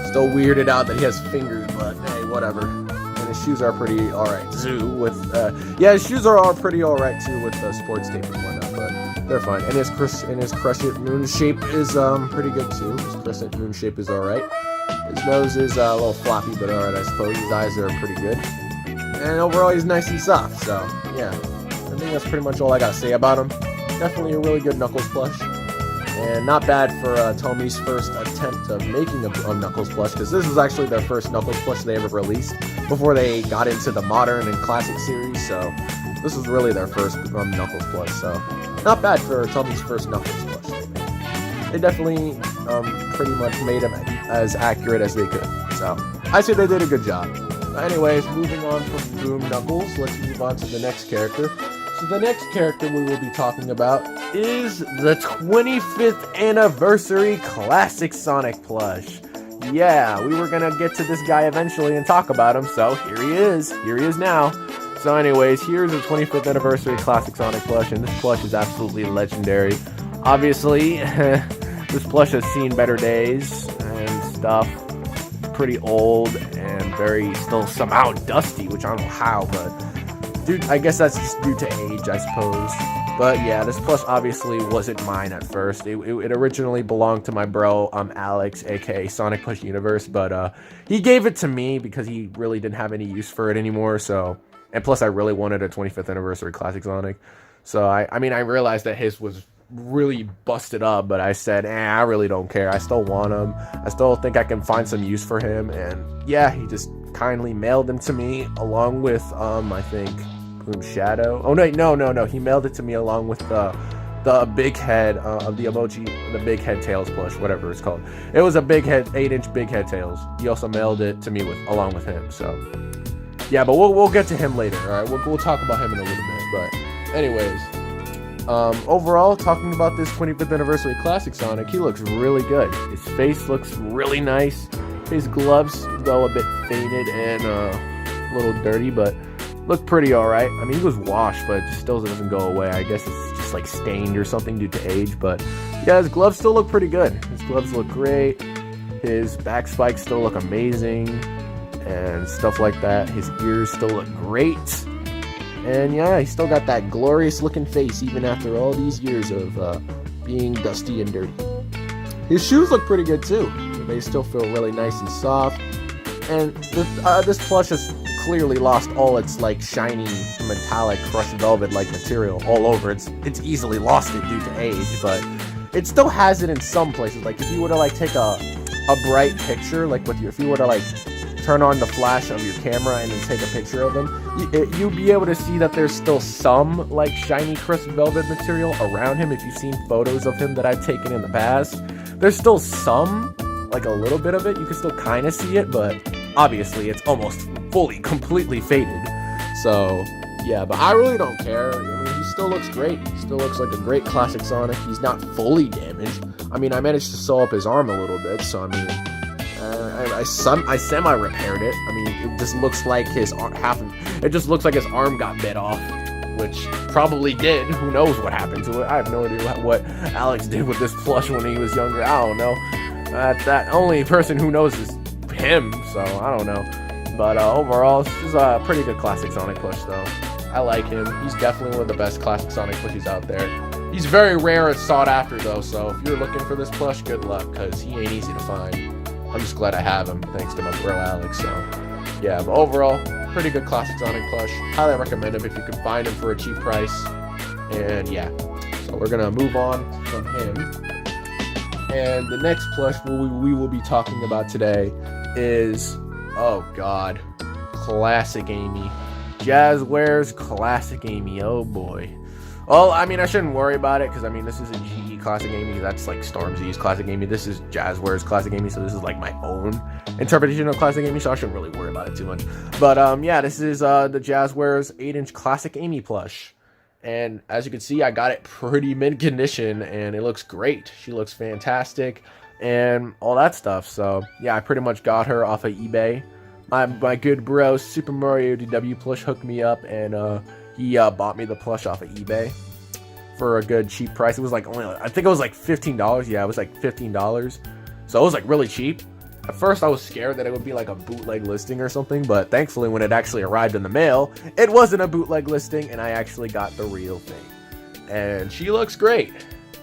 [SPEAKER 2] Still weirded out that he has fingers, but hey, whatever. And his shoes are pretty alright, too. Yeah, his shoes are all pretty alright, too, with the sports tape and whatnot, but they're fine. And his crescent moon shape is pretty good too. His crescent moon shape is alright. His nose is a little floppy, but alright, I suppose. His eyes are pretty good. And overall, he's nice and soft. So, yeah. I think that's pretty much all I gotta say about him. Definitely a really good Knuckles plush. And not bad for Tommy's first attempt of making a Knuckles plush, because this was actually their first Knuckles plush they ever released before they got into the modern and classic series. So, this was really their first Knuckles plush. So, not bad for Tommy's first Knuckles plush. They definitely pretty much made him as accurate as they could. So, I say they did a good job. But anyways, moving on from Boom Knuckles, let's move on to the next character. So the next character we will be talking about is the 25th Anniversary Classic Sonic plush. Yeah, we were gonna get to this guy eventually and talk about him, so here he is. Here he is now. So anyways, here's the 25th Anniversary Classic Sonic plush, and this plush is absolutely legendary. Obviously, this plush has seen better days and stuff. Pretty old and very still somehow dusty, which I don't know how, but dude, I guess that's just due to age, I suppose. But yeah, this plush obviously wasn't mine at first. It originally belonged to my bro, Alex, aka Sonic Push Universe, but he gave it to me because he really didn't have any use for it anymore. So, and plus I really wanted a 25th Anniversary Classic Sonic. So I mean, I realized that his was really busted up, but I said, I really don't care. I still want him. I still think I can find some use for him. And yeah, he just kindly mailed him to me along with I think Boom Shadow. Oh no, he mailed it to me along with the big head of the emoji, the big head Tails plush, whatever it's called. It was a big head, 8-inch big head Tails. He also mailed it to me along with him. So yeah, but we'll get to him later. All right, we'll talk about him in a little bit. But anyways, overall, talking about this 25th Anniversary Classic Sonic, he looks really good. His face looks really nice. His gloves, though a bit faded and a little dirty, but look pretty alright. I mean, he was washed, but it still doesn't go away. I guess it's just like stained or something due to age, but yeah, his gloves still look pretty good. His gloves look great. His back spikes still look amazing. and stuff like that. His ears still look great. And yeah, he's still got that glorious looking face even after all these years of being dusty and dirty. His shoes look pretty good too. They still feel really nice and soft. And this plush has clearly lost all its like shiny metallic crushed velvet like material all over. It's easily lost it due to age, but it still has it in some places. Like if you were to like take a bright picture, like if you were to like turn on the flash of your camera and then take a picture of him, you'd be able to see that there's still some like shiny crisp velvet material around him. If you've seen photos of him that I've taken in the past, there's still some, like a little bit of it. You can still kind of see it, but obviously it's almost completely faded. So yeah, but I really don't care. I mean, he still looks great. He still looks like a great classic Sonic. He's not fully damaged. I mean, I managed to sew up his arm a little bit, so I mean, I semi-repaired it. I mean, it just looks like his arm got bit off, which probably did. Who knows what happened to it? I have no idea what Alex did with this plush when he was younger. I don't know. That only person who knows is him, so I don't know. But overall, this is a pretty good classic Sonic plush, though. I like him. He's definitely one of the best classic Sonic plushies out there. He's very rare and sought after, though, so if you're looking for this plush, good luck, because he ain't easy to find. I'm just glad I have him, thanks to my bro Alex, so yeah, but overall, pretty good classic Sonic plush. Highly recommend him if you can find him for a cheap price. And yeah, so we're gonna move on from him. And the next plush we will be talking about today is, oh god, Classic Amy. Jazzwares Classic Amy, oh boy. Well, I mean, I shouldn't worry about it, because, I mean, this isn't GE Classic Amy, that's, like, Stormzy's Classic Amy. This is Jazzwares Classic Amy, so this is, like, my own interpretation of Classic Amy, so I shouldn't really worry about it too much. But, yeah, this is the Jazzwares 8-inch Classic Amy plush. And, as you can see, I got it pretty mid-condition, and it looks great. She looks fantastic, and all that stuff. So, yeah, I pretty much got her off of eBay. My good bro, Super Mario DW Plush, hooked me up, and, he bought me the plush off of eBay for a good cheap price. It was like I think it was like $15. Yeah, it was like $15. So it was like really cheap. At first I was scared that it would be like a bootleg listing or something, but thankfully when it actually arrived in the mail, it wasn't a bootleg listing and I actually got the real thing. And she looks great.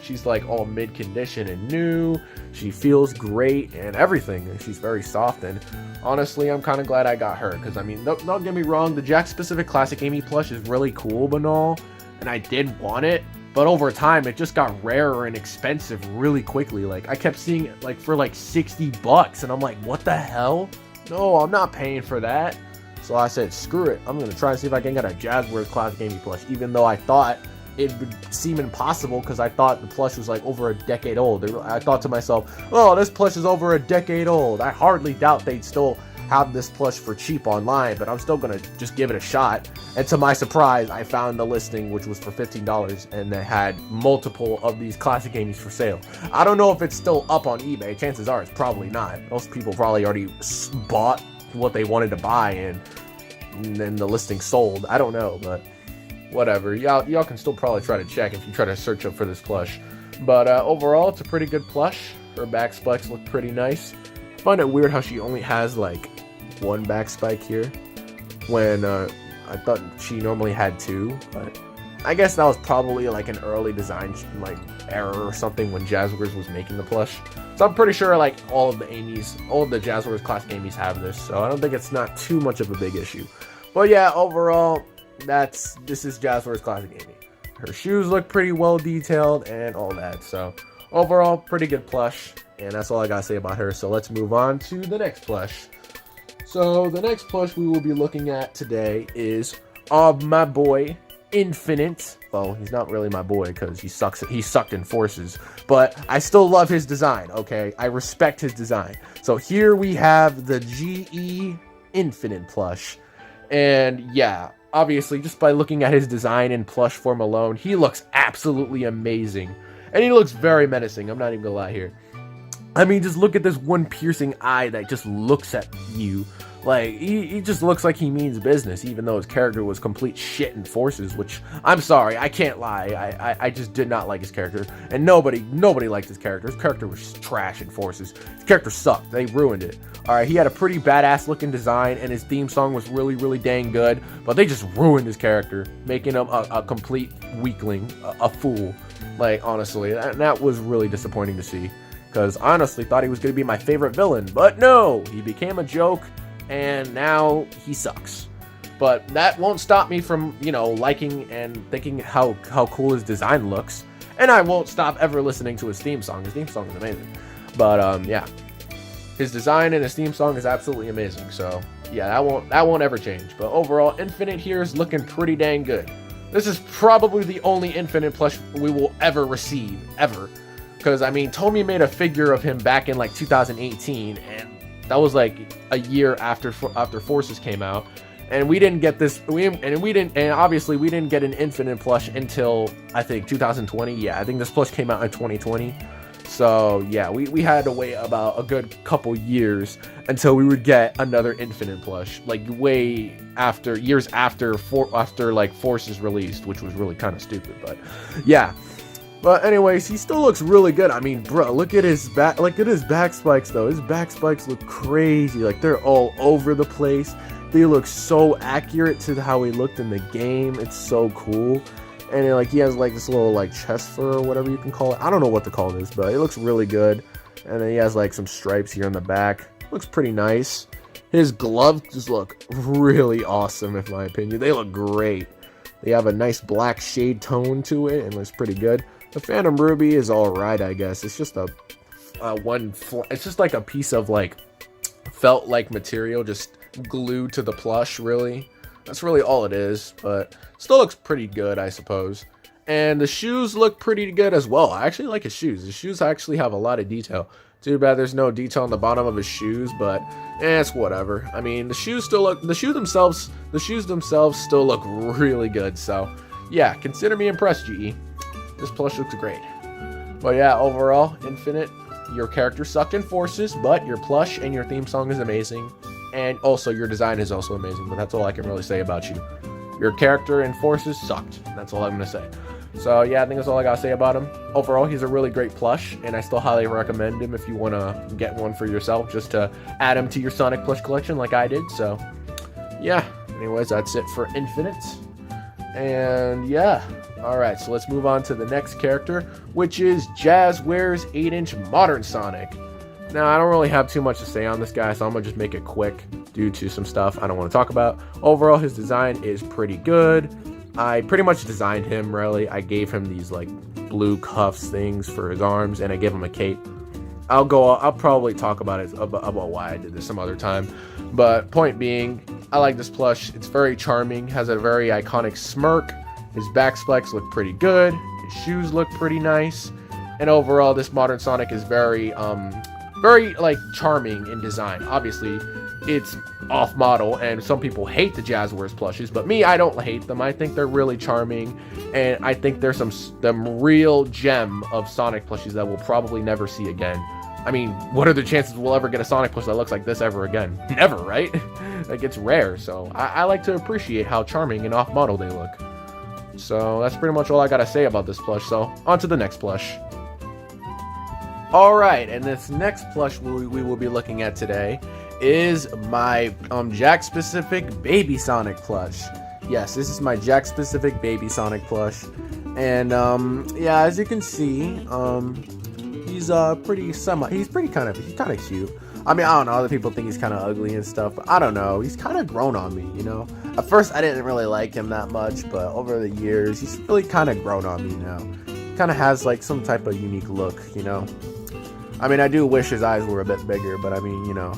[SPEAKER 2] She's like all mid-condition and new. She feels great and everything. And she's very soft, and honestly, I'm kind of glad I got her. Because, I mean, don't get me wrong, the Jakks Pacific Classic Amy plush is really cool and all. And I did want it. But over time, it just got rarer and expensive really quickly. Like, I kept seeing it like for like $60. And I'm like, what the hell? No, I'm not paying for that. So I said, screw it. I'm going to try and see if I can get a Jazzwares Classic Amy plush. Even though I thought it would seem impossible, because I thought the plush was like over a decade old. I thought to myself, oh, this plush is over a decade old. I hardly doubt they'd still have this plush for cheap online, but I'm still gonna just give it a shot. And to my surprise, I found the listing, which was for $15, and they had multiple of these Classic Amy's for sale. I don't know if it's still up on eBay. Chances are it's probably not. Most people probably already bought what they wanted to buy, and then the listing sold. I don't know, but whatever. Y'all can still probably try to check if you try to search up for this plush. But overall, it's a pretty good plush. Her back spikes look pretty nice. I find it weird how she only has like one back spike here, when I thought she normally had two. But I guess that was probably like an early design like error or something when Jazzwares was making the plush. So I'm pretty sure like all of the Jazzwares Classic Amy's have this, so I don't think it's not too much of a big issue. But yeah, overall, this is Jazzwares Classic Amy. Her shoes look pretty well detailed and all that. So overall, pretty good plush. And that's all I gotta say about her. So let's move on to the next plush. So the next plush we will be looking at today is of my boy Infinite. Well, he's not really my boy because he sucked in Forces, but I still love his design. Okay, I respect his design. So here we have the GE Infinite plush, and yeah, obviously, just by looking at his design in plush form alone, he looks absolutely amazing. And he looks very menacing, I'm not even gonna lie here. I mean, just look at this one piercing eye that just looks at you Like, he just looks like he means business, even though his character was complete shit in Forces, which, I'm sorry, I can't lie. I just did not like his character. And nobody liked his character. His character was trash in Forces. His character sucked. They ruined it. Alright, he had a pretty badass looking design, and his theme song was really, really dang good. But they just ruined his character, making him a complete weakling, a fool. Like, honestly, that was really disappointing to see. Because I honestly thought he was going to be my favorite villain. But no, he became a joke. And now he sucks. But that won't stop me from, liking and thinking how cool his design looks. And I won't stop ever listening to his theme song. His theme song is amazing. But yeah, his design and his theme song is absolutely amazing. So yeah, that won't ever change. But overall, Infinite here is looking pretty dang good. This is probably the only Infinite plush we will ever receive, ever. Because I mean, Tomy made a figure of him back in like 2018, and that was like a year after Forces came out, and we didn't get this. And obviously we didn't get an Infinite plush until I think 2020. Yeah, I think this plush came out in 2020. So yeah, we had to wait about a good couple years until we would get another Infinite plush, like way after like Forces released, which was really kind of stupid. But yeah. But anyways, he still looks really good. I mean, bro, look at his back. Look at his back spikes, though. His back spikes look crazy. Like, they're all over the place. They look so accurate to how he looked in the game. It's so cool. And then, like, he has like this little like chest fur or whatever you can call it. I don't know what to call this, but it looks really good. And then he has like some stripes here on the back. Looks pretty nice. His gloves just look really awesome, in my opinion. They look great. They have a nice black shade tone to it and looks pretty good. The Phantom Ruby is alright, I guess. It's just it's just like a piece of like felt like material just glued to the plush, really. That's really all it is, but still looks pretty good, I suppose. And the shoes look pretty good as well. I actually like his shoes. His shoes actually have a lot of detail. Too bad there's no detail on the bottom of his shoes, but it's whatever. I mean, the shoes themselves still look really good. So yeah, consider me impressed, GE. This plush looks great. But yeah, overall, Infinite, your character sucked in Forces, but your plush and your theme song is amazing. And also, your design is also amazing, but that's all I can really say about you. Your character in Forces sucked. That's all I'm going to say. So yeah, I think that's all I got to say about him. Overall, he's a really great plush, and I still highly recommend him if you want to get one for yourself, just to add him to your Sonic plush collection like I did. So yeah, anyways, that's it for Infinite. And yeah. Alright, so let's move on to the next character, which is Jazzware's 8-inch Modern Sonic. Now, I don't really have too much to say on this guy, so I'm going to just make it quick due to some stuff I don't want to talk about. Overall, his design is pretty good. I pretty much designed him, really. I gave him these, like, blue cuffs things for his arms, and I gave him a cape. I'll probably talk about it, about why I did this some other time. But point being, I like this plush. It's very charming, has a very iconic smirk. His back spikes look pretty good. His shoes look pretty nice. And overall, this Modern Sonic is very like charming in design. Obviously, it's off-model, and some people hate the Jazzwares plushes, but me, I don't hate them. I think they're really charming, and I think there's some real gem of Sonic plushes that we'll probably never see again. I mean, what are the chances we'll ever get a Sonic plush that looks like this ever again? Never, right? Like, it's rare, so I like to appreciate how charming and off-model they look. So that's pretty much all I gotta say about this plush. So on to the next plush. Alright, and this next plush we will be looking at today is my Jack specific Baby Sonic plush. Yes, this is my Jack specific Baby Sonic plush. And yeah, as you can see, he's pretty kind of cute. I mean, I don't know, other people think he's kind of ugly and stuff, but I don't know, he's kind of grown on me, you know? At first, I didn't really like him that much, but over the years, he's really kind of grown on me now. He kind of has, like, some type of unique look, you know? I mean, I do wish his eyes were a bit bigger, but I mean, you know,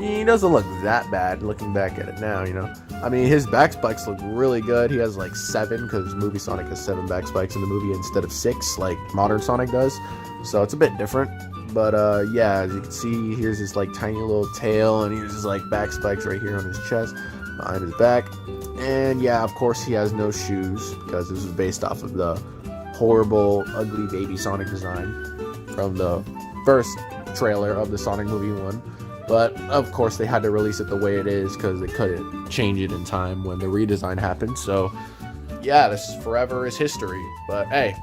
[SPEAKER 2] he doesn't look that bad looking back at it now, you know? I mean, his back spikes look really good. He has, like, 7, because movie Sonic has 7 back spikes in the movie instead of 6, like Modern Sonic does. So it's a bit different. But yeah, as you can see, here's his like tiny little tail, and here's his like back spikes right here on his chest, behind his back. And yeah, of course he has no shoes, because this was based off of the horrible, ugly Baby Sonic design from the first trailer of the Sonic movie 1. But of course they had to release it the way it is because they couldn't change it in time when the redesign happened. So yeah, this is forever is history. But hey,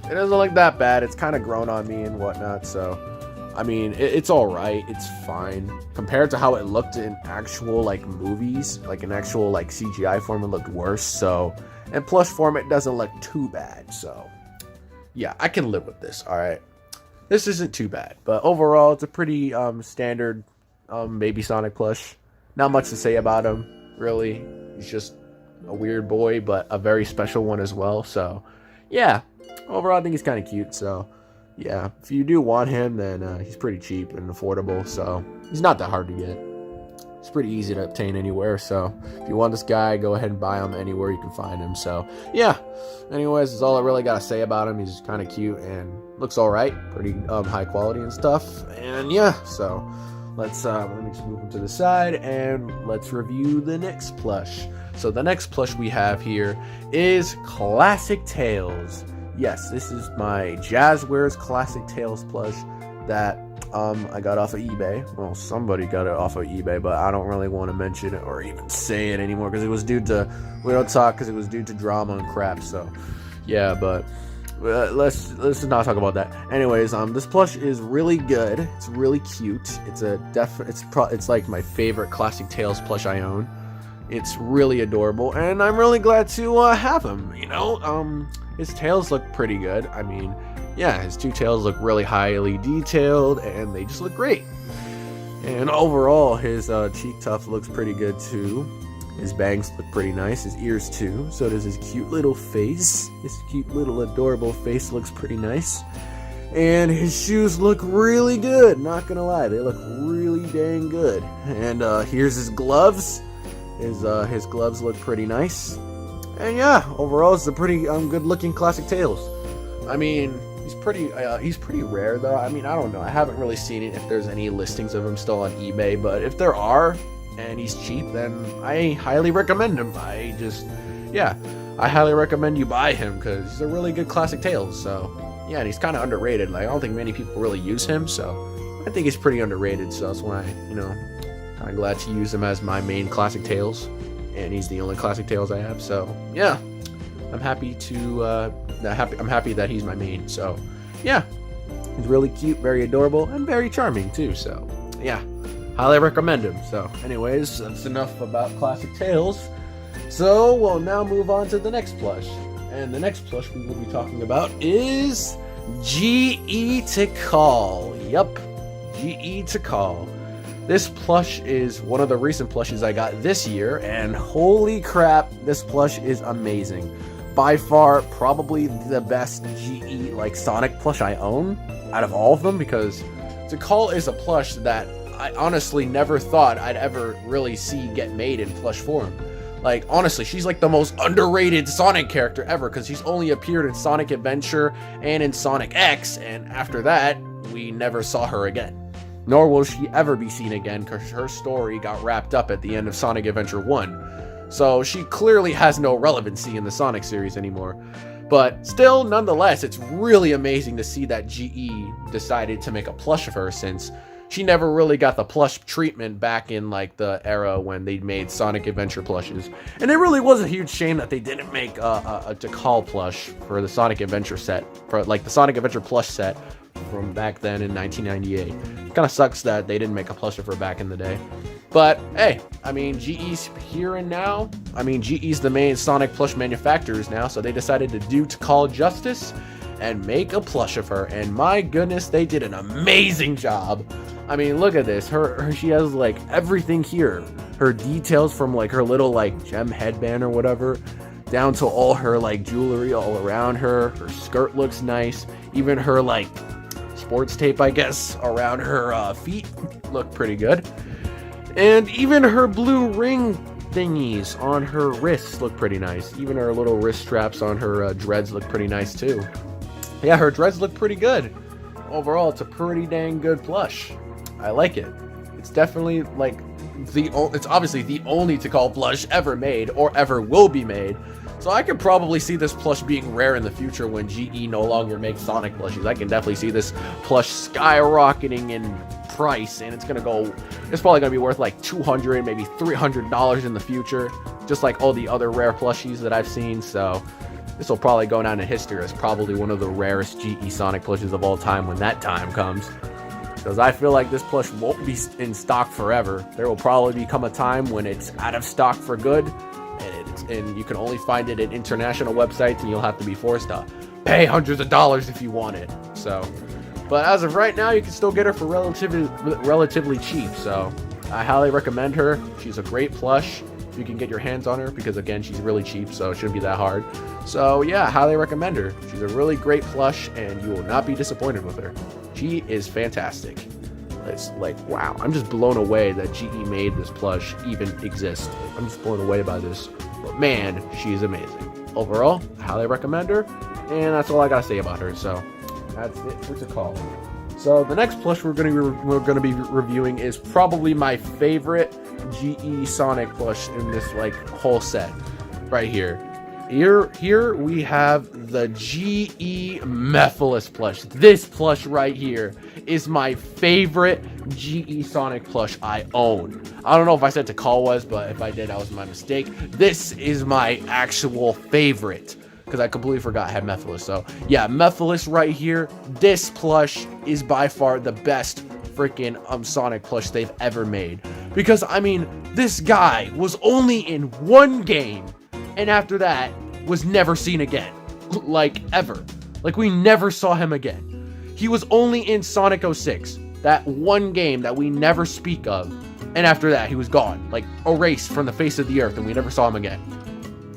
[SPEAKER 2] it doesn't look that bad. It's kind of grown on me and whatnot. So I mean, it's all right. It's fine compared to how it looked in actual like movies, like in actual like CGI form. It looked worse. So in plush form, it doesn't look too bad. So yeah, I can live with this. All right, this isn't too bad. But overall, it's a pretty standard Baby Sonic plush. Not much to say about him, really. He's just a weird boy, but a very special one as well. So yeah, overall, I think he's kind of cute. So yeah, if you do want him, then he's pretty cheap and affordable. So he's not that hard to get. It's pretty easy to obtain anywhere. So if you want this guy, go ahead and buy him anywhere you can find him. So yeah, anyways, that's all I really gotta say about him. He's kind of cute and looks all right, pretty high quality and stuff. And yeah, so let's let me just move him to the side and let's review the next plush. So the next plush we have here is Classic Tales. Yes, this is my Jazzwares Classic Tales plush that I got off of eBay. Well, somebody got it off of eBay, but I don't really want to mention it or even say it anymore because it was due to, we don't talk because it was due to drama and crap. So yeah, but let's not talk about that. Anyways, this plush is really good. It's really cute. It's like my favorite Classic Tales plush I own. It's really adorable, and I'm really glad to have him. You know, his tails look pretty good. I mean, yeah, his two tails look really highly detailed, and they just look great. And overall, his cheek tuft looks pretty good too. His bangs look pretty nice. His ears too. So does his cute little face. His cute little adorable face looks pretty nice. And his shoes look really good. Not gonna lie, they look really dang good. And here's his gloves. His gloves look pretty nice. And yeah, overall it's a pretty good looking Classic Tales. I mean, he's pretty rare though. I mean, I don't know. I haven't really seen it if there's any listings of him still on eBay, but if there are and he's cheap, then I highly recommend him. I highly recommend you buy him because he's a really good Classic Tales. So yeah, and he's kind of underrated. Like, I don't think many people really use him, so I think he's pretty underrated. So that's why, you know, I'm glad to use him as my main Classic Tales, and he's the only Classic Tales I have. So yeah, I'm happy that he's my main. So yeah, he's really cute, very adorable, and very charming too. So yeah, highly recommend him. So anyways, that's enough about Classic Tales. So we'll now move on to the next plush, and the next plush we will be talking about is GE to Call. Yup, GE to Call. This plush is one of the recent plushes I got this year, and holy crap, this plush is amazing. By far, probably the best GE like Sonic plush I own out of all of them, because Tikal is a plush that I honestly never thought I'd ever really see get made in plush form. Like, honestly, she's like the most underrated Sonic character ever, because she's only appeared in Sonic Adventure and in Sonic X, and after that, we never saw her again. Nor will she ever be seen again, because her story got wrapped up at the end of Sonic Adventure 1. So she clearly has no relevancy in the Sonic series anymore. But still, nonetheless, it's really amazing to see that GE decided to make a plush of her, since she never really got the plush treatment back in like the era when they made Sonic Adventure plushes. And it really was a huge shame that they didn't make a Tikal plush for the Sonic Adventure set, for like the Sonic Adventure plush set from back then in 1998. Kind of sucks that they didn't make a plush of her back in the day. But hey, I mean, GE's here and now. I mean, GE's the main Sonic plush manufacturers now, so they decided to do Tikal justice and make a plush of her. And my goodness, they did an amazing job. I mean, look at this. She has like everything here. Her details from like her little like gem headband or whatever, down to all her like jewelry all around her. Her skirt looks nice. Even her like sports tape, I guess, around her feet look pretty good. And even her blue ring thingies on her wrists look pretty nice. Even her little wrist straps on her dreads look pretty nice too. Yeah, her dreads look pretty good. Overall, it's a pretty dang good plush. I like it. It's definitely like it's obviously the only Tikal plush ever made or ever will be made. So I could probably see this plush being rare in the future when GE no longer makes Sonic plushes. I can definitely see this plush skyrocketing in price, and it's probably gonna be worth like $200, maybe $300 in the future, just like all the other rare plushies that I've seen. So this will probably go down in history as probably one of the rarest GE Sonic plushes of all time when that time comes. Because I feel like this plush won't be in stock forever. There will probably become a time when it's out of stock for good, and you can only find it at international websites, and you'll have to be forced to pay hundreds of dollars if you want it. So, but as of right now, you can still get her for relatively cheap. So I highly recommend her. She's a great plush. You can get your hands on her because, again, she's really cheap, so it shouldn't be that hard. So yeah, highly recommend her. She's a really great plush, and you will not be disappointed with her. She is fantastic. It's like, wow, I'm just blown away that GE made this plush even exist. I'm just blown away by this. But man, she's amazing. Overall, I highly recommend her, and that's all I gotta say about her. So that's it for Call. So the next plush we're gonna be reviewing is probably my favorite GE Sonic plush in this like whole set, right here. Here we have the GE Mephiles plush. This plush right here is my favorite GE Sonic plush I own. I don't know if I said Call was, but if I did, that was my mistake. This is my actual favorite, because I completely forgot I had Mephiles. So yeah, Mephiles right here. This plush is by far the best freaking Sonic plush they've ever made. Because, I mean, this guy was only in one game, and after that was never seen again. Like, ever. Like, we never saw him again. He was only in Sonic 06, that one game that we never speak of, and after that he was gone, like erased from the face of the earth, and we never saw him again.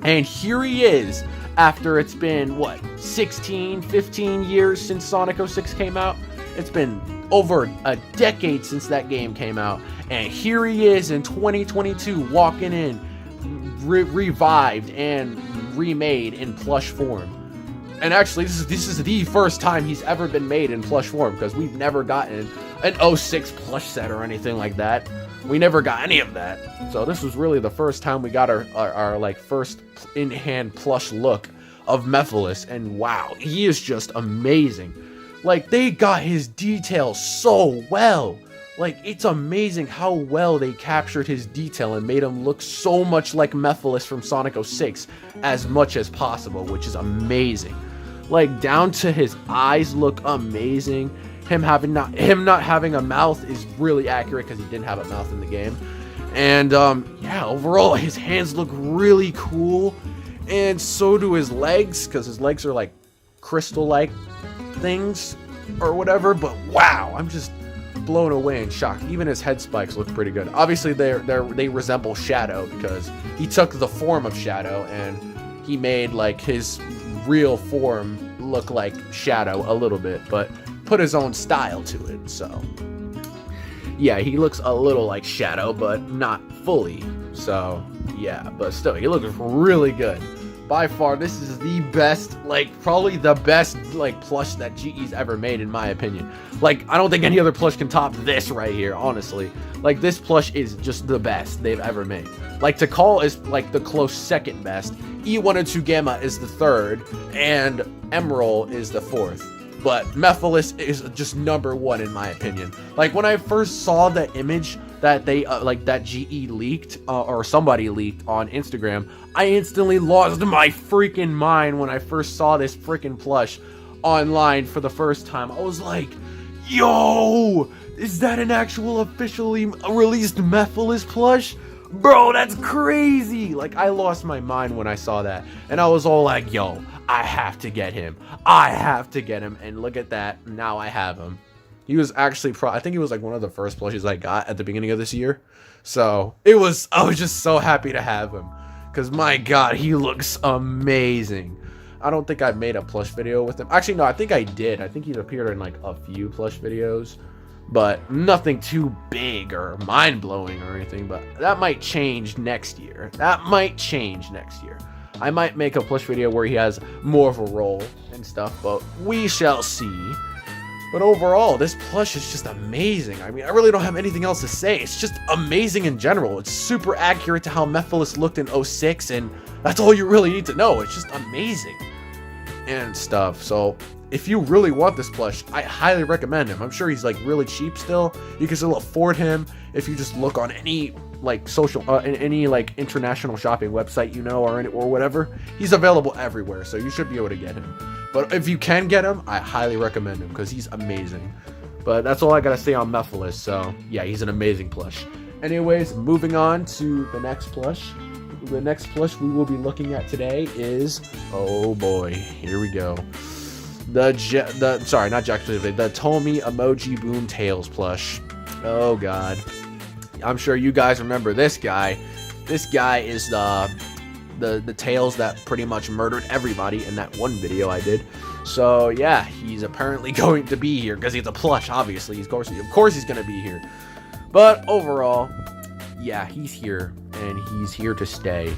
[SPEAKER 2] And here he is after it's been, what, 16, 15 years since Sonic 06 came out? It's been over a decade since that game came out, and here he is in 2022 walking in revived and remade in plush form. And actually, this is the first time he's ever been made in plush form, because we've never gotten an 06 plush set or anything like that. We never got any of that. So this was really the first time we got our like first in-hand plush look of Mephiles, and wow, he is just amazing. Like, they got his detail so well. Like, it's amazing how well they captured his detail and made him look so much like Mephiles from Sonic 06 as much as possible, which is amazing. Like, down to his eyes look amazing. Him not having a mouth is really accurate, because he didn't have a mouth in the game. And yeah, overall his hands look really cool, and so do his legs, because his legs are like crystal-like things or whatever. But wow, I'm just blown away and shocked. Even his head spikes look pretty good. Obviously they resemble Shadow, because he took the form of Shadow and he made like his real form look like Shadow a little bit, but put his own style to it. So yeah, he looks a little like Shadow, but not fully. So yeah, but still, he looks really good. By far, this is the best, like, probably the best, like, plush that GE's ever made, in my opinion. Like, I don't think any other plush can top this right here, honestly. Like, this plush is just the best they've ever made. Like, Call is, like, the close second best. E102 Gamma is the third, and Emerald is the fourth. But Mephiles is just number one, in my opinion. Like, when I first saw the image that they, that GE leaked, or somebody leaked on Instagram, I instantly lost my freaking mind when I first saw this freaking plush online for the first time. I was like, yo, is that an actual officially released Mephiles plush? Bro, that's crazy. Like, I lost my mind when I saw that, and I was all like, yo, I have to get him. I have to get him. And look at that, now I have him. He was actually I think he was like one of the first plushes I got at the beginning of this year. So I was just so happy to have him, because my god, he looks amazing. I don't think I've made a plush video with him. Actually, no, I think I did. I think he's appeared in like a few plush videos, but nothing too big or mind-blowing or anything. But that might change next year. I might make a plush video where he has more of a role and stuff, but we shall see. But overall, this plush is just amazing. I mean, I really don't have anything else to say. It's just amazing in general. It's super accurate to how Mephiles looked in 06, and that's all you really need to know. It's just amazing and stuff. So if you really want this plush, I highly recommend him. I'm sure he's like really cheap still. You can still afford him if you just look on any like any like international shopping website, or whatever. He's available everywhere, so you should be able to get him. But if you can get him, I highly recommend him because he's amazing. But that's all I gotta say on Mephiles. So yeah, he's an amazing plush. Anyways, moving on to the next plush. The next plush we will be looking at today is, oh boy, here we go. The Tomy Emoji Boom Tails plush. Oh god. I'm sure you guys remember this guy. This guy is the Tails that pretty much murdered everybody in that one video I did. So yeah, he's apparently going to be here because he's a plush, obviously. Of course he's gonna be here. But overall, yeah, he's here, and he's here to stay.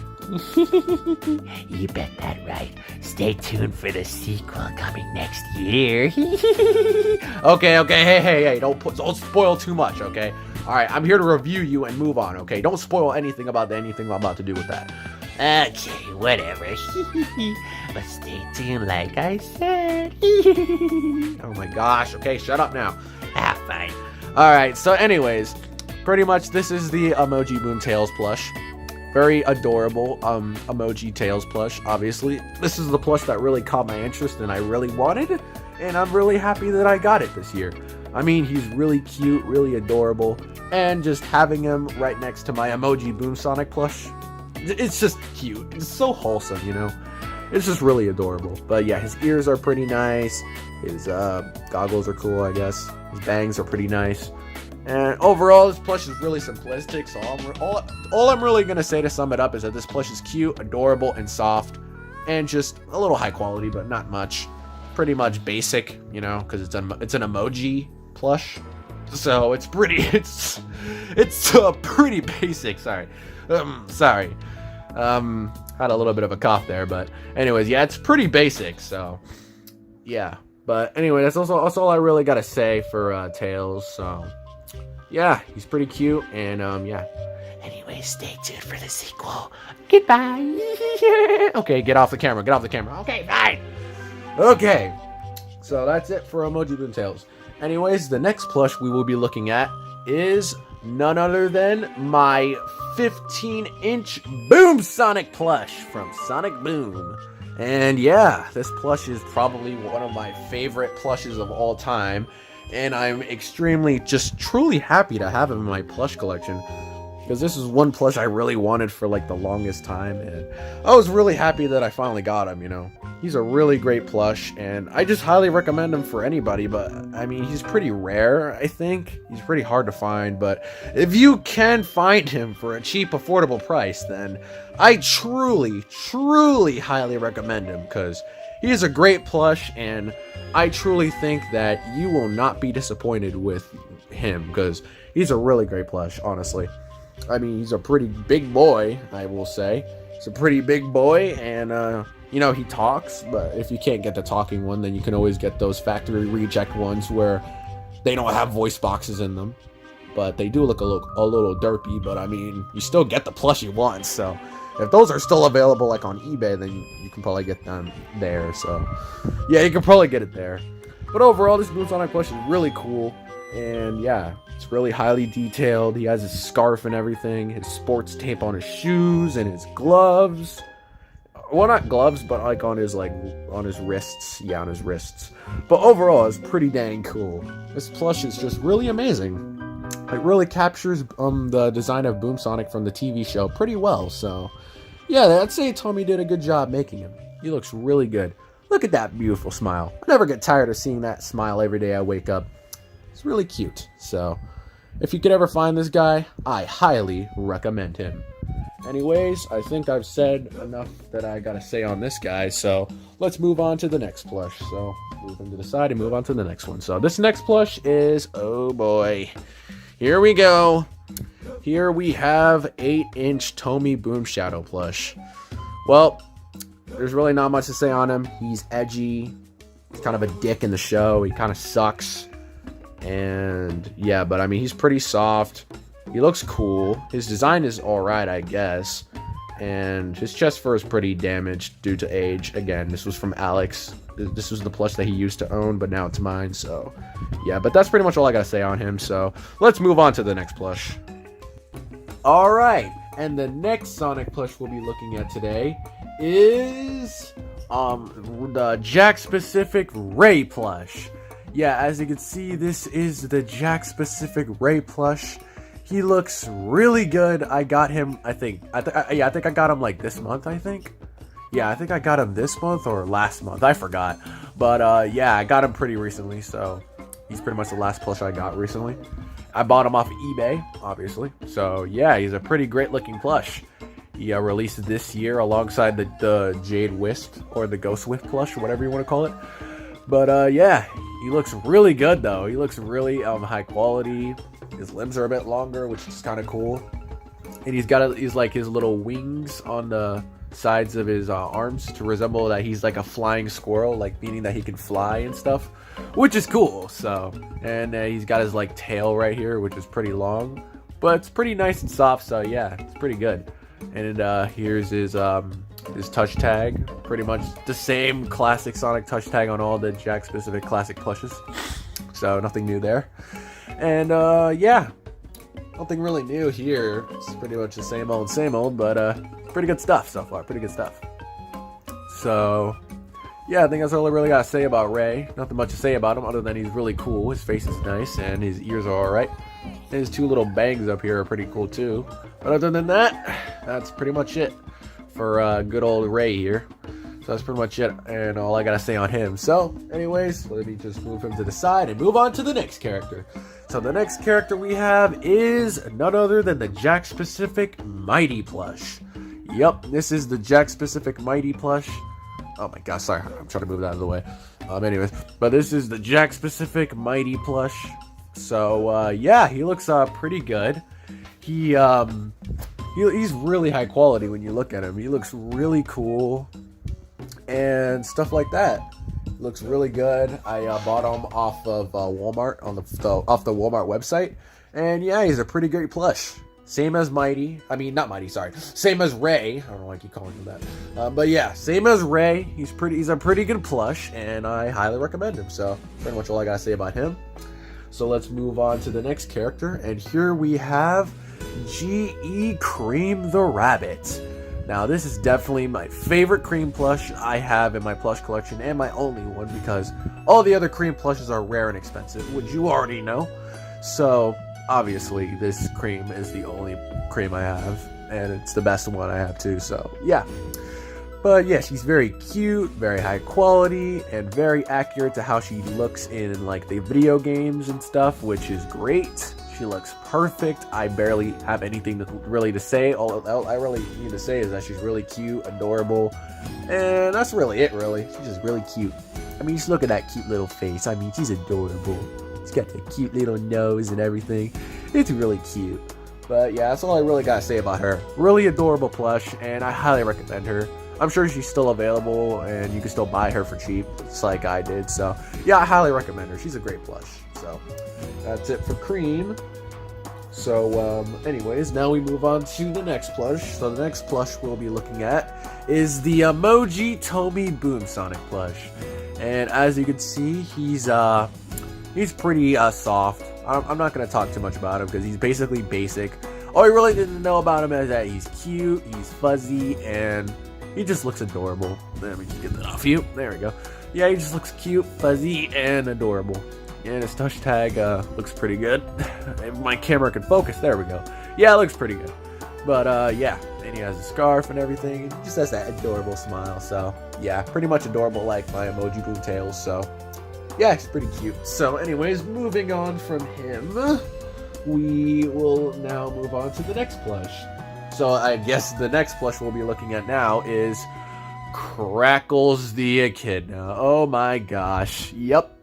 [SPEAKER 3] You bet that right. Stay tuned for the sequel coming next year.
[SPEAKER 2] Okay, hey, don't spoil too much, okay? Alright, I'm here to review you and move on, okay? Don't spoil anything about anything I'm about to do with that.
[SPEAKER 3] Okay, whatever. But stay tuned, like I said.
[SPEAKER 2] Oh my gosh, okay, shut up now.
[SPEAKER 3] Fine.
[SPEAKER 2] Alright, so anyways, pretty much this is the Emoji Boom Tails plush. Very adorable emoji Tails plush, obviously. This is the plush that really caught my interest and I really wanted, and I'm really happy that I got it this year. I mean, he's really cute, really adorable, and just having him right next to my Emoji Boom Sonic plush, it's just cute. It's so wholesome, It's just really adorable. But yeah, his ears are pretty nice. His goggles are cool, I guess. His bangs are pretty nice. And overall, this plush is really simplistic, so all I'm really going to say to sum it up is that this plush is cute, adorable, and soft, and just a little high quality, but not much. Pretty much basic, because it's an emoji plush. So it's pretty basic, sorry. Had a little bit of a cough there, but anyways, yeah, it's pretty basic, so yeah. But anyway, that's all I really got to say for Tails, so... yeah, he's pretty cute, and yeah.
[SPEAKER 3] Anyway, stay tuned for the sequel. Goodbye.
[SPEAKER 2] Okay, get off the camera. Okay, fine. Okay, so that's it for Emoji Boom Tails. Anyways, the next plush we will be looking at is none other than my 15-inch Boom Sonic plush from Sonic Boom. And yeah, this plush is probably one of my favorite plushes of all time. And I'm extremely, just truly happy to have him in my plush collection. Because this is one plush I really wanted for like the longest time. And I was really happy that I finally got him, He's a really great plush. And I just highly recommend him for anybody. But I mean, he's pretty rare, I think. He's pretty hard to find. But if you can find him for a cheap, affordable price, then I truly, truly highly recommend him. Because he is a great plush, and I truly think that you will not be disappointed with him, because he's a really great plush, honestly. I mean, he's a pretty big boy, I will say. He's a pretty big boy, and, he talks, but if you can't get the talking one, then you can always get those factory reject ones where they don't have voice boxes in them. But they do look a little derpy, but, I mean, you still get the plush you want, so... if those are still available, like, on eBay, then you can probably get them there, so... yeah, you can probably get it there. But overall, this Boom Sonic plush is really cool, and yeah, it's really highly detailed. He has his scarf and everything, his sports tape on his shoes, and his gloves. Well, not gloves, but, like, on his wrists. Yeah, on his wrists. But overall, it's pretty dang cool. This plush is just really amazing. It really captures the design of Boom Sonic from the TV show pretty well, so... yeah, I'd say Tommy did a good job making him. He looks really good. Look at that beautiful smile. I never get tired of seeing that smile every day I wake up. It's really cute. So, if you could ever find this guy, I highly recommend him. Anyways, I think I've said enough that I gotta say on this guy, so let's move on to the next plush. So, move him to the side and move on to the next one. So, this next plush is, oh boy. Here we go. Here we have 8-inch Tomy Boom Shadow plush. Well, there's really not much to say on him. He's edgy. He's kind of a dick in the show. He kind of sucks. And yeah, but I mean, he's pretty soft. He looks cool. His design is alright, I guess. and his chest fur is pretty damaged due to age. Again, this was from Alex. This was the plush that he used to own, but now it's mine, so yeah. But that's pretty much all I gotta say on him, so let's move on to the next plush. Alright, and the next Sonic plush we'll be looking at today is the Jack specific Ray plush. Yeah, as you can see, this is the Jack specific Ray plush. He looks really good. I got him, I think I got him like this month, I think. Yeah, I think I got him this month or last month. I forgot. But yeah, I got him pretty recently, so he's pretty much the last plush I got recently. I bought him off eBay, obviously. So yeah, he's a pretty great looking plush. He released this year alongside the Jade Wisp or the Ghost Wisp plush, whatever you want to call it. But yeah, he looks really good though. He looks really high quality. His limbs are a bit longer, which is kind of cool. And he's like his little wings on the sides of his arms to resemble that he's like a flying squirrel, like meaning that he can fly and stuff, which is cool. So, and he's got his like tail right here, which is pretty long, but it's pretty nice and soft. So yeah, it's pretty good. And here's his touch tag, pretty much the same classic Sonic touch tag on all the Jack specific classic plushes. So nothing new there. And yeah, nothing really new here. It's pretty much the same old, but pretty good stuff so far. Pretty good stuff. So yeah, I think that's all I really gotta say about Ray. Nothing much to say about him other than he's really cool. His face is nice and his ears are alright. His two little bangs up here are pretty cool too. But other than that, that's pretty much it for good old Ray here. So that's pretty much it and all I gotta say on him. So anyways, let me just move him to the side and move on to the next character. So the next character we have is none other than the Jack specific Mighty plush. Yep, this is the Jack specific Mighty plush. Oh my gosh, sorry, I'm trying to move that out of the way. Anyways, but this is the Jack specific Mighty plush. So yeah, he looks pretty good. He's really high quality when you look at him. He looks really cool and stuff like that. Looks really good. I bought him off of Walmart off the Walmart website, and yeah, he's a pretty great plush. Same as Mighty. I mean, not Mighty. Sorry. Same as Ray. I don't know why I keep calling him that. But yeah, same as Ray. He's a pretty good plush, and I highly recommend him. So pretty much all I gotta say about him. So let's move on to the next character, and here we have G.E. Cream the Rabbit. Now, this is definitely my favorite Cream plush I have in my plush collection, and my only one, because all the other Cream plushes are rare and expensive, which you already know. So, obviously, this Cream is the only Cream I have, and it's the best one I have too, so, yeah. But, yeah, she's very cute, very high quality, and very accurate to how she looks in, like, the video games and stuff, which is great. She looks perfect. I barely have anything really to say. All I really need to say is that she's really cute, adorable, and that's really it, really. She's just really cute. I mean, just look at that cute little face. I mean, she's adorable. She's got the cute little nose and everything. It's really cute. But yeah, that's all I really gotta say about her. Really adorable plush, and I highly recommend her. I'm sure she's still available, and you can still buy her for cheap, just like I did. So yeah, I highly recommend her. She's a great plush. So that's it for Cream. So anyways, now we move on to the next plush. So the next plush we'll be looking at is the Emoji Tomy Boom Sonic plush. And as you can see, he's pretty soft. I'm not going to talk too much about him because he's basically basic. All you really need to know about him is that he's cute, he's fuzzy, and he just looks adorable. Let me just get that off you. There we go. Yeah, he just looks cute, fuzzy, and adorable. And his touch tag looks pretty good. If my camera can focus, there we go. Yeah, it looks pretty good. But yeah, and he has a scarf and everything. He just has that adorable smile. So yeah, pretty much adorable like my Emoji Boom Tails. So yeah, he's pretty cute. So anyways, moving on from him, we will now move on to the next plush. So I guess the next plush we'll be looking at now is Crackles the Echidna. Oh my gosh. Yep.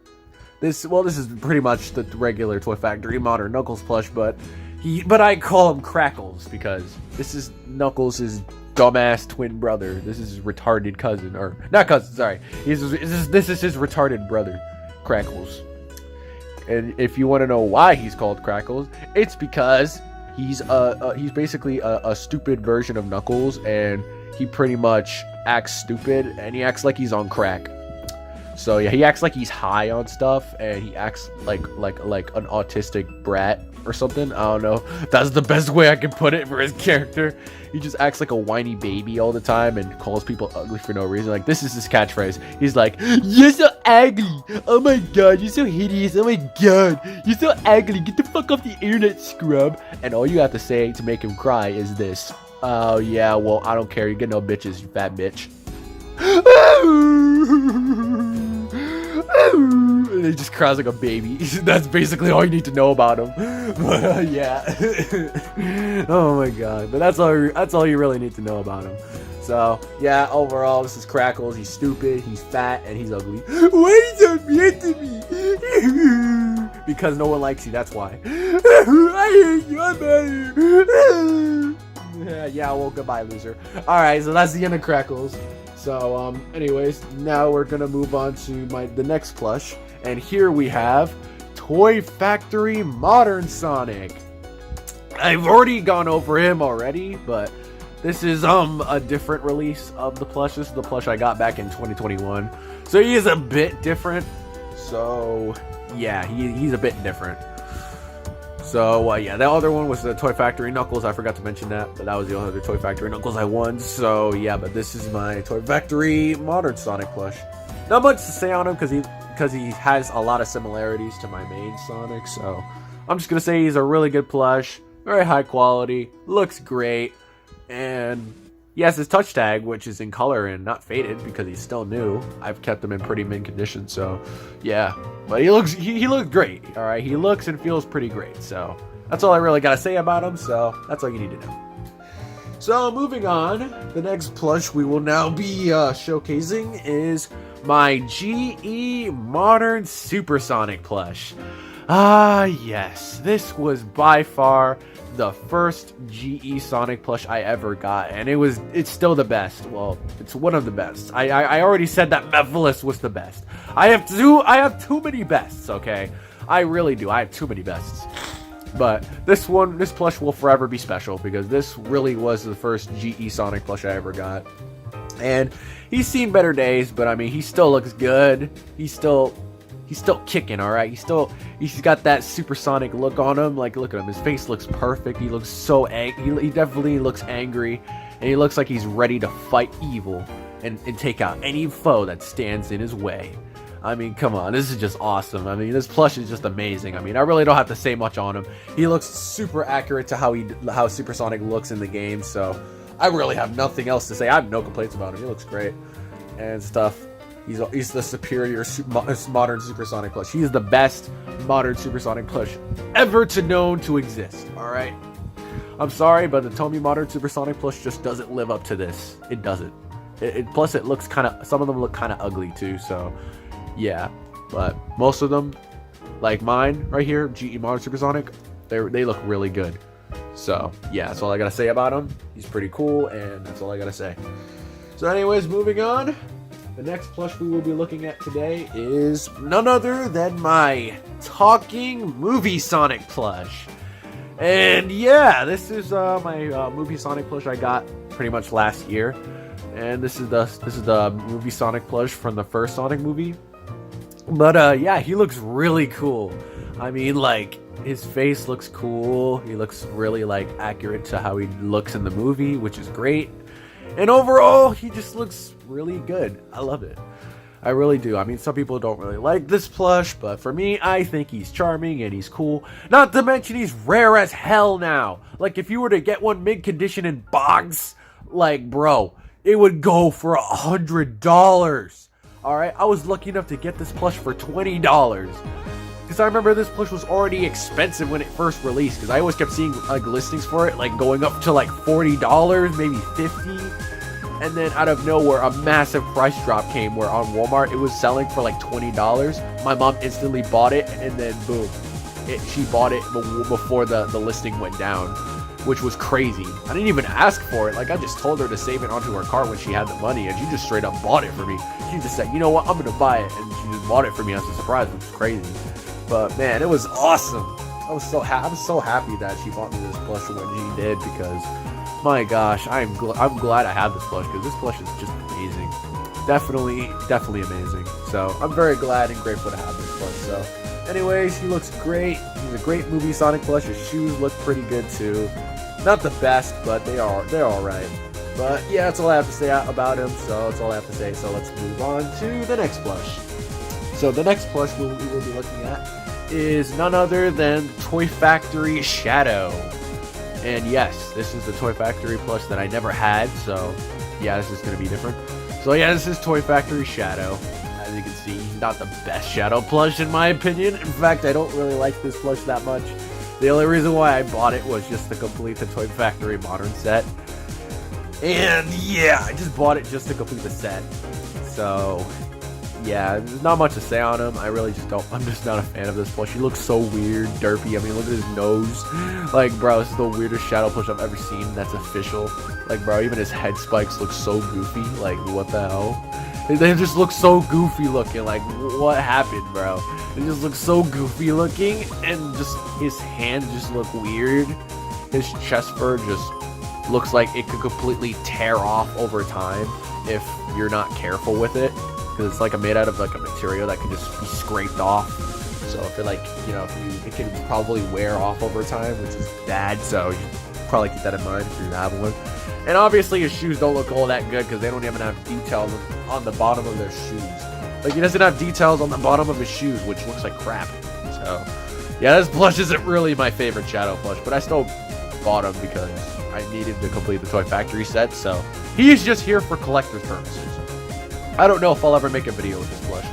[SPEAKER 2] This is pretty much the regular Toy Factory Modern Knuckles plush, but I call him Crackles because this is Knuckles' dumbass twin brother. This is his retarded cousin, or not cousin, sorry. This is his retarded brother, Crackles. And if you want to know why he's called Crackles, it's because He's basically a stupid version of Knuckles, and he pretty much acts stupid, and he acts like he's on crack. So yeah, he acts like he's high on stuff, and he acts like an autistic brat or something. I don't know. That's the best way I can put it for his character. He just acts like a whiny baby all the time and calls people ugly for no reason. Like, this is his catchphrase. He's like, "You're so ugly. Oh my god, you're so hideous. Oh my god, you're so ugly. Get the fuck off the internet, scrub." And all you have to say to make him cry is this: "Oh yeah, well, I don't care. You get no bitches, you fat bitch." And he just cries like a baby. That's basically all you need to know about him. But yeah. Oh my god. But that's all you really need to know about him. So yeah, overall, this is Crackles. He's stupid, he's fat, and he's ugly. Why are you so mean to me? Because no one likes you, that's why. I hate you, I'm mad. Yeah, well, goodbye, loser. Alright, so that's the end of Crackles. So, anyways, now we're gonna move on to the next plush, and here we have Toy Factory Modern Sonic. I've already gone over him already, but this is a different release of the plush. This is the plush I got back in 2021, so he is a bit different. So, yeah, he's a bit different. So, yeah, the other one was the Toy Factory Knuckles. I forgot to mention that, but that was the other Toy Factory Knuckles I won. So, yeah, but this is my Toy Factory Modern Sonic plush. Not much to say on him because he has a lot of similarities to my main Sonic. So, I'm just going to say he's a really good plush, very high quality, looks great, and he has his touch tag, which is in color and not faded because he's still new. I've kept him in pretty mint condition, so yeah. But he looks great, all right? He looks and feels pretty great, so that's all I really got to say about him, so that's all you need to know. So moving on, the next plush we will now be showcasing is my GE Modern Supersonic plush. Ah, yes, this was by far the first GE Sonic plush I ever got, and it's still the best. Well, it's one of the best. I already said that Mephiles was the best. I have too many bests, okay? I really do. I have too many bests. But this plush will forever be special because this really was the first GE Sonic plush I ever got. And he's seen better days, but I mean, he still looks good. He's still kicking, all right? He's got that supersonic look on him. Like, look at him. His face looks perfect. He looks so he definitely looks angry, and he looks like he's ready to fight evil and take out any foe that stands in his way. I mean, come on, this is just awesome. I mean, this plush is just amazing. I mean, I really don't have to say much on him. He looks super accurate to how Supersonic looks in the game, so I really have nothing else to say. I have no complaints about him. He looks great and stuff. He's the superior modern Supersonic plush. He is the best modern Supersonic plush ever known to exist. All right. I'm sorry, but the Tomy modern Supersonic plush just doesn't live up to this. It doesn't. Plus, it looks some of them look kind of ugly too. So, yeah. But most of them, like mine right here, GE Modern Supersonic, they look really good. So, yeah, that's all I gotta say about him. He's pretty cool, and that's all I gotta say. So, anyways, moving on. The next plush we will be looking at today is none other than my Talking Movie Sonic plush. And yeah, this is my Movie Sonic plush I got pretty much last year. And this is the Movie Sonic plush from the first Sonic movie. But yeah, he looks really cool. I mean, like, his face looks cool. He looks really, like, accurate to how he looks in the movie, which is great. And overall, he just looks really good. I love it. I really do. I mean, some people don't really like this plush, but for me, I think he's charming and he's cool. Not to mention he's rare as hell now. Like, if you were to get one mid-condition in box, like, bro, it would go for $100. Alright, I was lucky enough to get this plush for $20. Because I remember this plush was already expensive when it first released. Because I always kept seeing like listings for it, like going up to like $40, maybe $50. And then out of nowhere, a massive price drop came where on Walmart it was selling for like $20. My mom instantly bought it, and then boom, she bought it before the listing went down, which was crazy. I didn't even ask for it. Like, I just told her to save it onto her cart when she had the money, and she just straight up bought it for me. She just said, you know what, I'm gonna buy it, and she just bought it for me as a surprise, which was crazy. But man, it was awesome. I'm so happy that she bought me this plush when she did, because my gosh, I'm glad I have this plush, because this plush is just amazing. Definitely amazing. So I'm very glad and grateful to have this plush. So anyways, he looks great. He's a great movie Sonic plush. His shoes look pretty good too. Not the best, but they're all right. But yeah, that's all I have to say about him. So that's all I have to say. So let's move on to the next plush. So the next plush we will be looking at is none other than Toy Factory Shadow. And yes, this is the Toy Factory plush that I never had. So yeah, this is going to be different. So yeah, this is Toy Factory Shadow. As you can see, not the best Shadow plush in my opinion. In fact, I don't really like this plush that much. The only reason why I bought it was just to complete the Toy Factory Modern set. And yeah, I just bought it just to complete the set. So yeah, there's not much to say on him. I'm just not a fan of this plush. He looks so weird, derpy. I mean, look at his nose. Like, bro, this is the weirdest Shadow plush I've ever seen that's official. Like, bro, even his head spikes look so goofy. Like, what the hell? They just look so goofy looking. Like, what happened, bro? It just looks so goofy looking, and just his hands just look weird. His chest fur just looks like it could completely tear off over time if you're not careful with it. Because it's like made out of like a material that can just be scraped off. So if you're like, it can probably wear off over time, which is bad. So you should probably keep that in mind if you have one. And obviously his shoes don't look all that good because they don't even have details on the bottom of their shoes. Like, he doesn't have details on the bottom of his shoes, which looks like crap. So yeah, this plush isn't really my favorite Shadow plush, but I still bought him because I needed to complete the Toy Factory set. So he's just here for collector's purposes. I don't know if I'll ever make a video with this plush.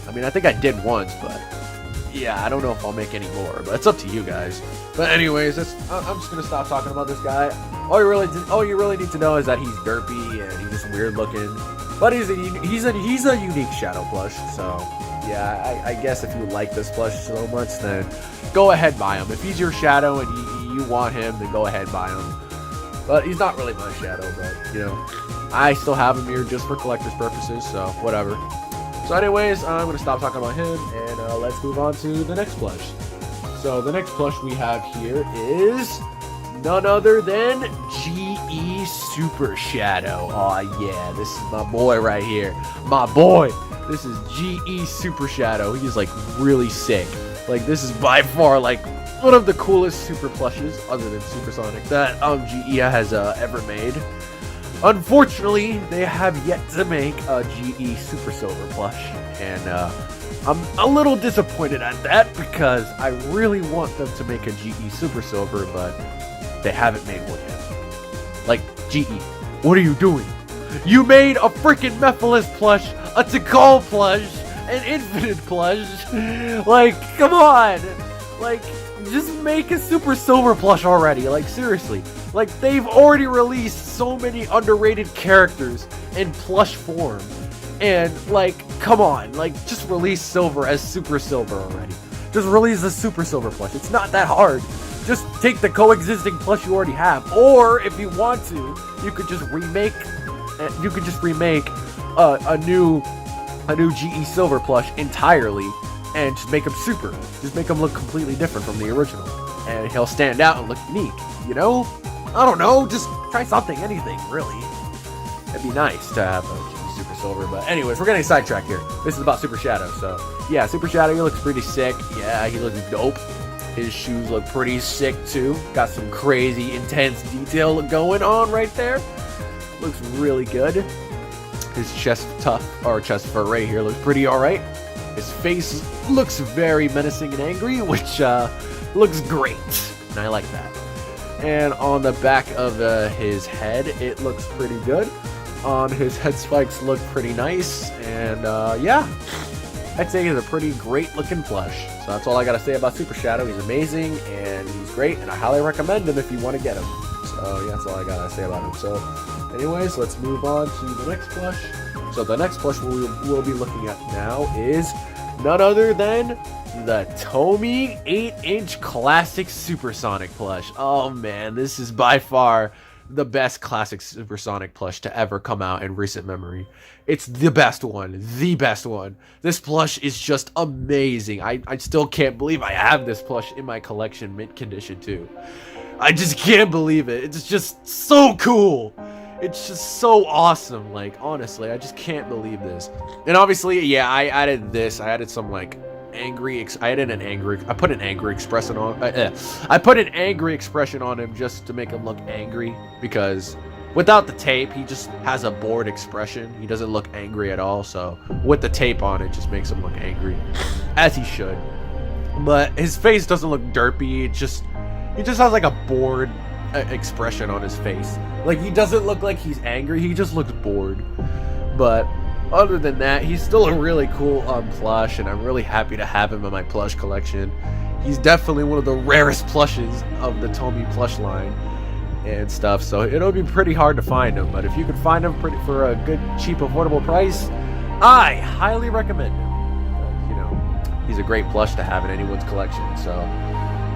[SPEAKER 2] I mean, I think I did once, but yeah, I don't know if I'll make any more, but it's up to you guys. But anyways, I'm just gonna stop talking about this guy. All you really need to know is that he's derpy and he's just weird looking, but he's a unique Shadow plush. So yeah, I guess if you like this plush so much, then go ahead buy him. If he's your Shadow and you want him, then go ahead buy him. But he's not really my Shadow, but I still have him here just for collector's purposes, so whatever. So anyways, I'm going to stop talking about him, and let's move on to the next plush. So the next plush we have here is none other than GE Super Shadow. Oh yeah, this is my boy right here. My boy! This is GE Super Shadow. He is like really sick. Like, this is by far like one of the coolest super plushes, other than Supersonic, that GE has ever made. Unfortunately, they have yet to make a GE Super Silver plush, and I'm a little disappointed at that because I really want them to make a GE Super Silver, but they haven't made one yet. Like, GE, what are you doing? You made a freaking Mephiles plush, a Tikal plush, an Infinite plush. Like, come on! Like, just make a Super Silver plush already. Like, seriously. Like, they've already released so many underrated characters in plush form. And, like, come on. Like, just release Silver as Super Silver already. Just release the Super Silver plush. It's not that hard. Just take the coexisting plush you already have. Or, if you want to, you could just remake a new GE Silver plush entirely and just make him super. Just make him look completely different from the original. And he'll stand out and look unique, you know? I don't know, just try something, anything, really. It'd be nice to have a GE Super Silver, but anyways, we're getting sidetracked here. This is about Super Shadow, so yeah, Super Shadow, he looks pretty sick. Yeah, he looks dope. His shoes look pretty sick, too. Got some crazy, intense detail going on right there. Looks really good. His chest fur right here looks pretty alright. His face looks very menacing and angry, which looks great, and I like that. And on the back of his head, it looks pretty good. His head spikes look pretty nice, and yeah, I'd say he's a pretty great looking plush. So that's all I gotta say about Super Shadow. He's amazing, and he's great, and I highly recommend him if you want to get him. So yeah, that's all I gotta say about him. So anyways, let's move on to the next plush. So the next plush we'll be looking at now is none other than the Tomy 8-inch Classic Supersonic plush. Oh man, this is by far the best classic Supersonic plush to ever come out in recent memory. It's the best one. The best one. This plush is just amazing. I still can't believe I have this plush in my collection, mint condition too. I just can't believe it. It's just so cool. It's just so awesome. Like, honestly, I just can't believe this. And obviously, yeah, I added this. I added some, like, I put an angry expression on. I put an angry expression on him just to make him look angry, because without the tape, he just has a bored expression. He doesn't look angry at all. So with the tape on, it just makes him look angry, as he should. But his face doesn't look derpy. He just has like a bored expression on his face. Like, he doesn't look like he's angry. He just looks bored. But other than that, he's still a really cool plush, and I'm really happy to have him in my plush collection. He's definitely one of the rarest plushes of the Tomy plush line and stuff, so it'll be pretty hard to find him. But if you could find him for a good, cheap, affordable price, I highly recommend him. You know, he's a great plush to have in anyone's collection. So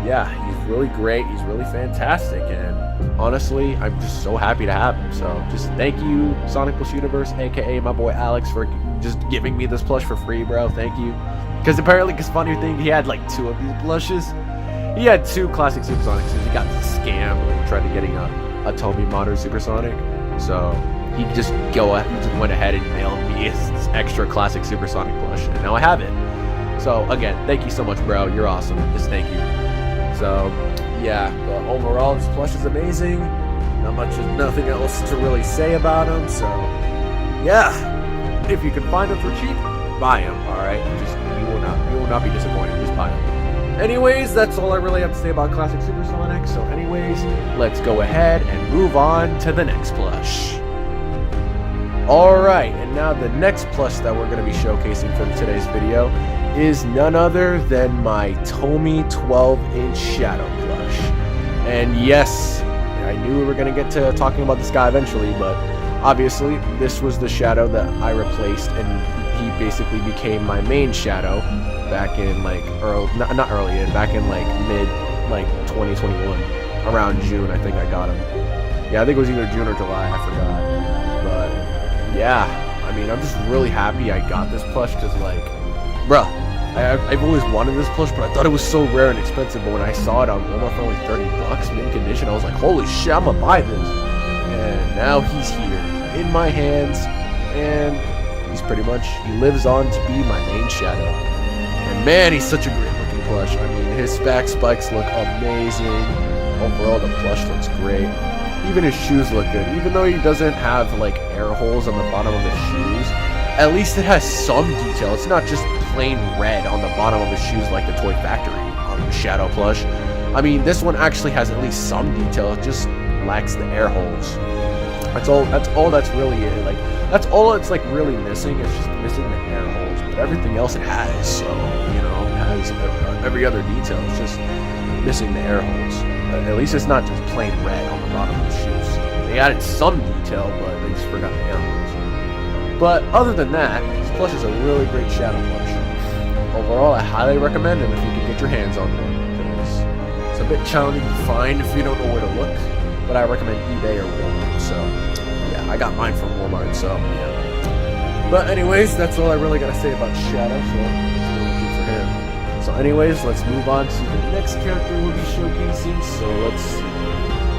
[SPEAKER 2] yeah, he's really great. He's really fantastic, and honestly, I'm just so happy to have him. So just thank you, Sonic Plush Universe, aka my boy Alex, for just giving me this plush for free, bro. Thank you. Because apparently, funny thing, he had like 2 of these plushes. He had 2 classic Supersonics, and he got scammed when he tried to getting a Tomy Modern Supersonic. So he just went ahead and mailed me his extra classic Supersonic plush, and now I have it. So again, thank you so much, bro. You're awesome. Just thank you. So yeah, but overall, this plush is amazing. Nothing else to really say about him. So yeah, if you can find him for cheap, buy him. All right, you will not be disappointed. Just buy him. Anyways, that's all I really have to say about Classic Supersonic. So anyways, let's go ahead and move on to the next plush. Alright, and now the next plush that we're going to be showcasing for today's video is none other than my Tomy 12-inch Shadow plush. And yes, I knew we were going to get to talking about this guy eventually, but obviously this was the Shadow that I replaced, and he basically became my main Shadow back in like back in like mid 2021, around June. I think I got him. Yeah, I think it was either June or July, I forgot. But yeah, I mean, I'm just really happy I got this plush, because like, bruh, I've always wanted this plush, but I thought it was so rare and expensive. But when I saw it on Walmart for only $30 mint condition, I was like, holy shit, I'm gonna buy this. And now he's here in my hands, and he's he lives on to be my main Shadow. And man, he's such a great looking plush. I mean, his back spikes look amazing. Overall, the plush looks great. Even his shoes look good. Even though he doesn't have like air holes on the bottom of his shoes, at least it has some detail. It's not just plain red on the bottom of his shoes like the Toy Factory on the Shadow plush. I mean, this one actually has at least some detail. It just lacks the air holes. That's all that's really it. Like, that's all it's like really missing. It's just missing the air holes. But everything else it has. So, you know, it has every other detail. It's just missing the air holes. At least it's not just plain red on the bottom of the shoes. They added some detail, but they just forgot the air holes. But other than that, this plush is a really great Shadow plush. Overall, I highly recommend him if you can get your hands on one, because it's a bit challenging to find if you don't know where to look. But I recommend eBay or Walmart. So yeah, I got mine from Walmart. So yeah. But anyways, that's all I really gotta say about Shadow. So let's go for him. So anyways, let's move on to the next character we'll be showcasing. So let's see.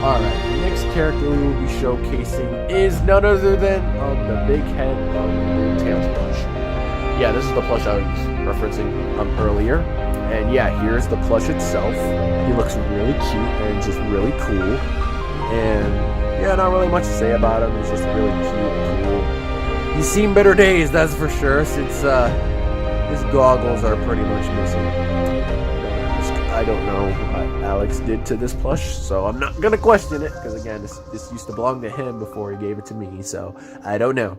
[SPEAKER 2] Alright, the next character we will be showcasing is none other than the big head of Tails plush. Yeah, this is the plush I was referencing earlier. And yeah, here's the plush itself. He looks really cute and just really cool. And yeah, not really much to say about him. He's just really cute and cool. He's seen better days, that's for sure, since his goggles are pretty much missing. I don't know what Alex did to this plush, so I'm not gonna question it, because again, this used to belong to him before he gave it to me, so I don't know.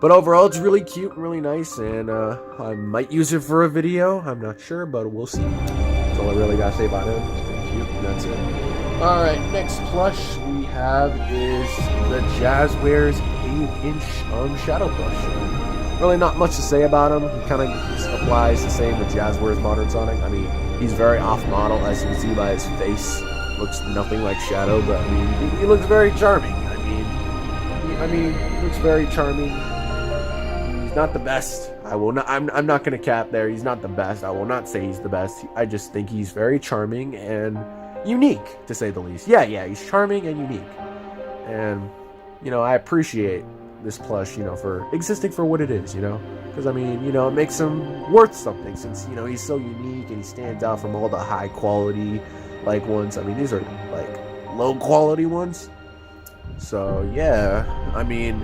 [SPEAKER 2] But overall, it's really cute and really nice, and I might use it for a video. I'm not sure, but we'll see. That's all I really gotta say about him. It's really cute, and that's it. Alright, next plush we have is the Jazzwares 8-inch Shadow plush. Really not much to say about him. He kind of applies the same with Jazzwares Modern Sonic. I mean, he's very off-model, as you can see by his face. looks nothing like Shadow, but I mean, he looks very charming. He looks very charming. He's not the best. I will not. I'm not gonna cap there. He's not the best. I will not say he's the best. I just think he's very charming and unique, to say the least. Yeah, he's charming and unique. And I appreciate this plush, for existing for what it is, because I mean, it makes him worth something since he's so unique and he stands out from all the high quality ones. I mean, these are low quality ones. So yeah, I mean,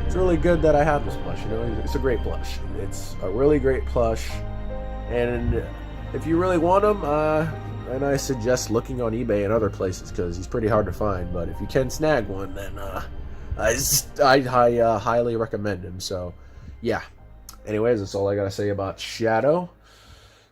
[SPEAKER 2] it's really good that I have this plush. It's a great plush. It's a really great plush, and if you really want him, and I suggest looking on eBay and other places because he's pretty hard to find. But if you can snag one, then I highly recommend him. So yeah. Anyways, that's all I gotta say about Shadow.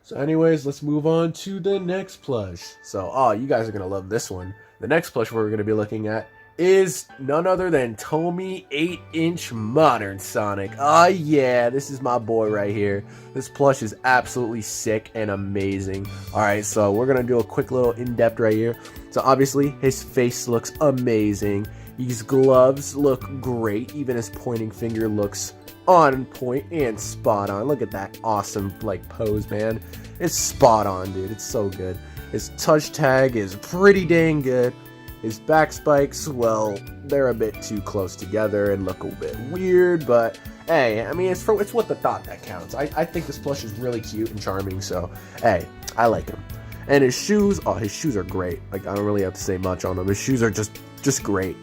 [SPEAKER 2] So anyways, let's move on to the next plush. So you guys are gonna love this one. The next plush we're gonna be looking at is none other than Tomy 8-inch Modern Sonic. Yeah, this is my boy right here. This plush is absolutely sick and amazing. Alright, so we're gonna do a quick little in-depth right here. So obviously, his face looks amazing. His gloves look great. Even his pointing finger looks on point and spot on. Look at that awesome pose, man. It's spot on, dude. It's so good. His touch tag is pretty dang good. His back spikes, well, they're a bit too close together and look a bit weird, but hey, I mean, it's what the thought that counts. I think this plush is really cute and charming, so hey, I like him. And his shoes are great. I don't really have to say much on them. His shoes are just great.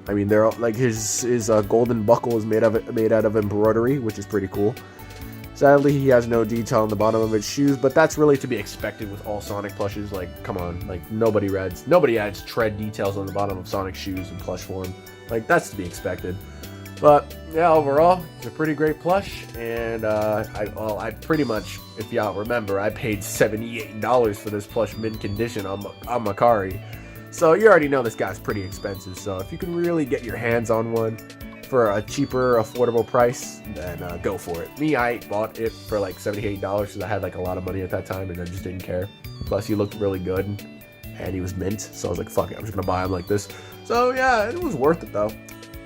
[SPEAKER 2] I mean, they're his golden buckle is made out of embroidery, which is pretty cool. Sadly, he has no detail on the bottom of his shoes, but that's really to be expected with all Sonic plushes. Come on, nobody adds tread details on the bottom of Sonic shoes in plush form. That's to be expected. But yeah, overall, it's a pretty great plush, and I pretty much, if y'all remember, I paid $78 for this plush mint condition on Macari. So you already know this guy's pretty expensive. So if you can really get your hands on one for a cheaper, affordable price, then go for it. Me, I bought it for $78 because I had a lot of money at that time and I just didn't care. Plus, he looked really good and he was mint, so I was like, fuck it, I'm just gonna buy him like this. So yeah, it was worth it though.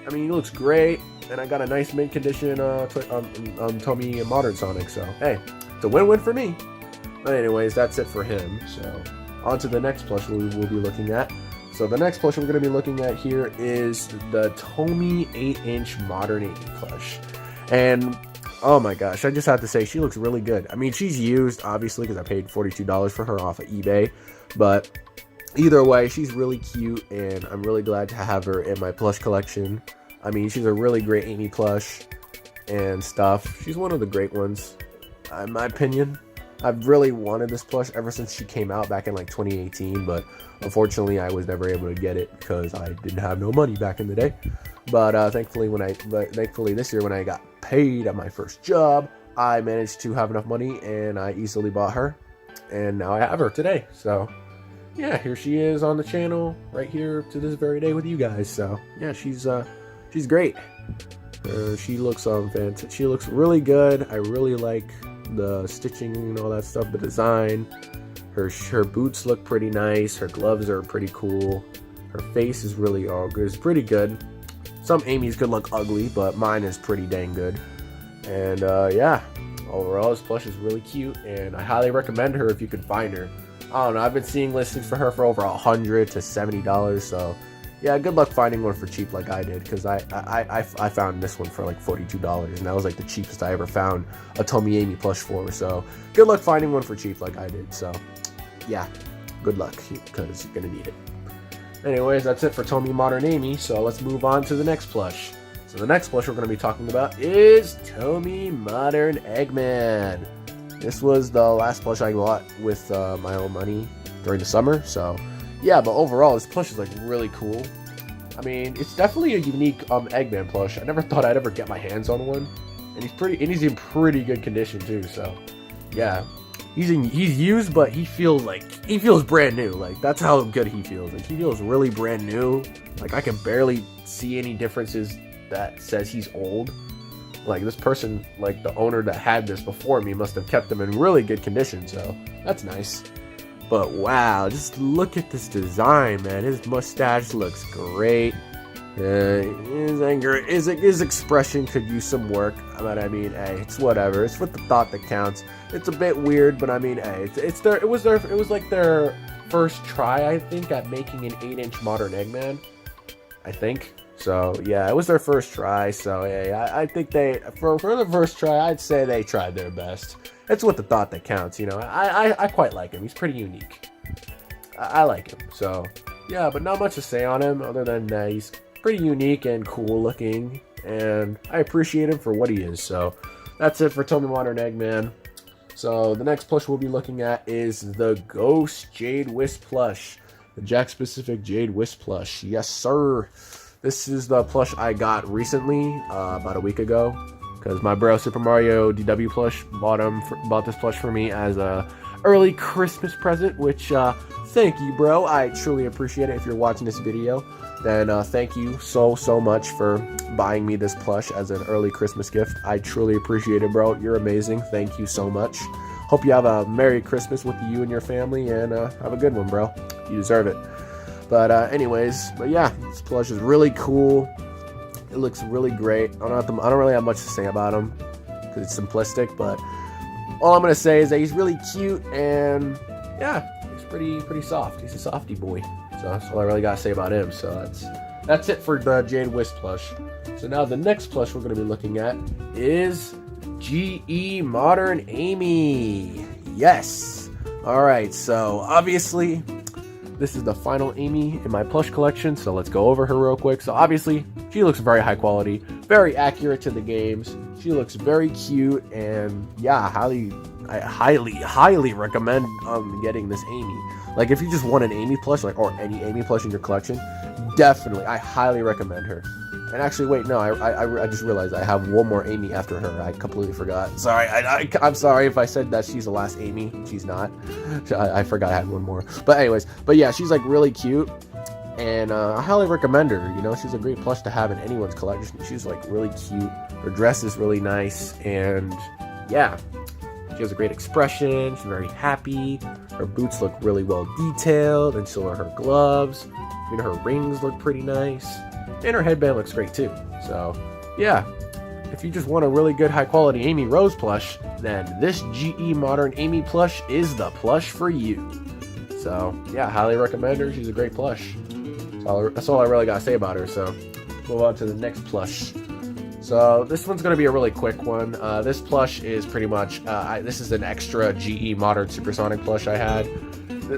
[SPEAKER 2] I mean, he looks great, and I got a nice mint condition Tomy Modern Sonic. So hey, it's a win-win for me. But anyways, that's it for him. So on to the next plush we'll be looking at. So the next plush we're going to be looking at here is the Tomy 8-inch Modern 80 plush. And oh my gosh, I just have to say, she looks really good. I mean, she's used, obviously, because I paid $42 for her off of eBay. But either way, she's really cute, and I'm really glad to have her in my plush collection. I mean, she's a really great Amy plush and stuff. She's one of the great ones, in my opinion. I've really wanted this plush ever since she came out back in 2018, but unfortunately I was never able to get it because I didn't have no money back in the day. But thankfully this year when I got paid at my first job, I managed to have enough money and I easily bought her, and now I have her today. So yeah, here she is on the channel right here to this very day with you guys. So yeah, she's great. She looks fantastic. She looks really good. I really like the stitching and all that stuff, the design. Her boots look pretty nice. Her gloves are pretty cool. Her face is really it's pretty good. Some Amy's could look ugly, but mine is pretty dang good. And yeah, overall this plush is really cute, and I highly recommend her if you can find her. I don't know, I've been seeing listings for her for over $100 to $70, so yeah, good luck finding one for cheap like I did, because I found this one for $42, and that was the cheapest I ever found a Tomy Amy plush for. So good luck finding one for cheap like I did. So yeah, good luck, because you're gonna need it. Anyways, that's it for Tomy Modern Amy. So let's move on to the next plush. So the next plush we're gonna be talking about is Tomy Modern Eggman. This was the last plush I bought with my own money during the summer. So yeah, but overall, this plush is really cool. I mean, it's definitely a unique Eggman plush. I never thought I'd ever get my hands on one, and he's in pretty good condition too. So, yeah, he's used, but he feels brand new. That's how good he feels. He feels really brand new. I can barely see any differences that says he's old. This person, the owner that had this before me, must have kept them in really good condition. So that's nice. But wow, just look at this design, man. His mustache looks great. His expression could use some work, but I mean, hey, it's whatever. It's with the thought that counts. It's a bit weird, but I mean, hey, it was like their first try, I think, at making an 8-inch modern Eggman. I think so. Yeah, it was their first try. So hey, I think they for the first try, I'd say they tried their best. It's with the thought that counts, you know. I quite like him. He's pretty unique. I like him. So yeah, but not much to say on him other than he's pretty unique and cool looking, and I appreciate him for what he is. So that's it for Tell Me Modern Eggman. So the next plush we'll be looking at is the Ghost Jade Wisp plush, the Jack Specific Jade Wisp plush. Yes, sir. This is the plush I got recently, about a week ago, because my bro Super Mario DW plush bought this plush for me as a early Christmas present. Which thank you, bro. I truly appreciate it. If you're watching this video, then thank you so much for buying me this plush as an early Christmas gift. I truly appreciate it, bro. You're amazing. Thank you so much. Hope you have a Merry Christmas with you and your family, and have a good one, bro. You deserve it. But yeah, this plush is really cool. It looks really great. I don't really have much to say about him because it's simplistic, but all I'm gonna say is that he's really cute, and yeah, he's pretty soft. He's a softy boy. So that's all I really gotta say about him. So that's it for the Jade Wisp plush. So now the next plush we're gonna be looking at is GE Modern Amy. Yes. All right. So obviously, this is the final Amy in my plush collection. So let's go over her real quick. So obviously, she looks very high quality, very accurate to the games. She looks very cute, and yeah, I highly recommend getting this Amy. Like, if you just want an Amy plush, like, or any Amy plush in your collection, definitely, I highly recommend her. And actually, wait, no, I just realized I have one more Amy after her. I completely forgot. Sorry, I'm sorry if I said that she's the last Amy. She's not. I forgot I had one more. But anyways, yeah, she's like really cute, and I highly recommend her. You know, she's a great plush to have in anyone's collection. She's like really cute. Her dress is really nice, and yeah. She has a great expression. She's very happy. Her boots look really well detailed, and so are her gloves. You know, her rings look pretty nice, and her headband looks great too. So, yeah, if you just want a really good high quality Amy Rose plush, then this GE Modern Amy plush is the plush for you. So, yeah, highly recommend her. She's a great plush. That's all I really gotta say about her. So, move on to the next plush. So this one's going to be a really quick one. This plush is pretty much, this is an extra GE Modern Supersonic plush I had.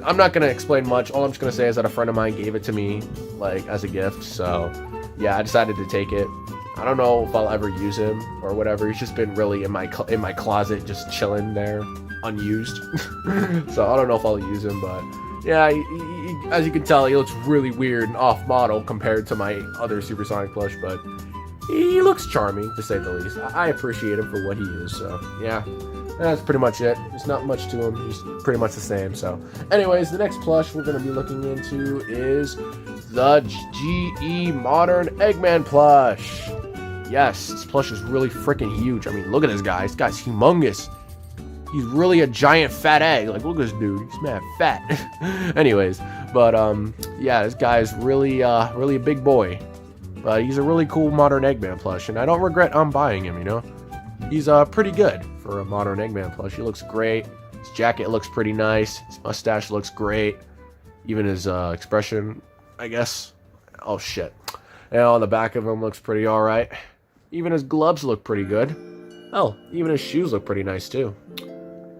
[SPEAKER 2] I'm not going to explain much. All I'm just going to say is that a friend of mine gave it to me, like, as a gift. So, yeah, I decided to take it. I don't know if I'll ever use him or whatever. He's just been really in my closet, just chilling there, unused. So I don't know if I'll use him, but yeah, as you can tell, he looks really weird and off-model compared to my other Supersonic plush, but he looks charming, to say the least. I appreciate him for what he is, so yeah. That's pretty much it. There's not much to him. He's pretty much the same, so. Anyways, the next plush we're going to be looking into is the GE Modern Eggman plush. Yes, this plush is really freaking huge. I mean, look at this guy. This guy's humongous. He's really a giant fat egg. Like, look at this dude. He's mad fat. Anyways, but, yeah, this guy's really a big boy. But he's a really cool modern Eggman plush, and I don't regret buying him, you know? He's pretty good for a modern Eggman plush. He looks great. His jacket looks pretty nice. His mustache looks great. Even his expression, I guess. Oh, shit. And on the back of him looks pretty alright. Even his gloves look pretty good. Hell, even his shoes look pretty nice, too.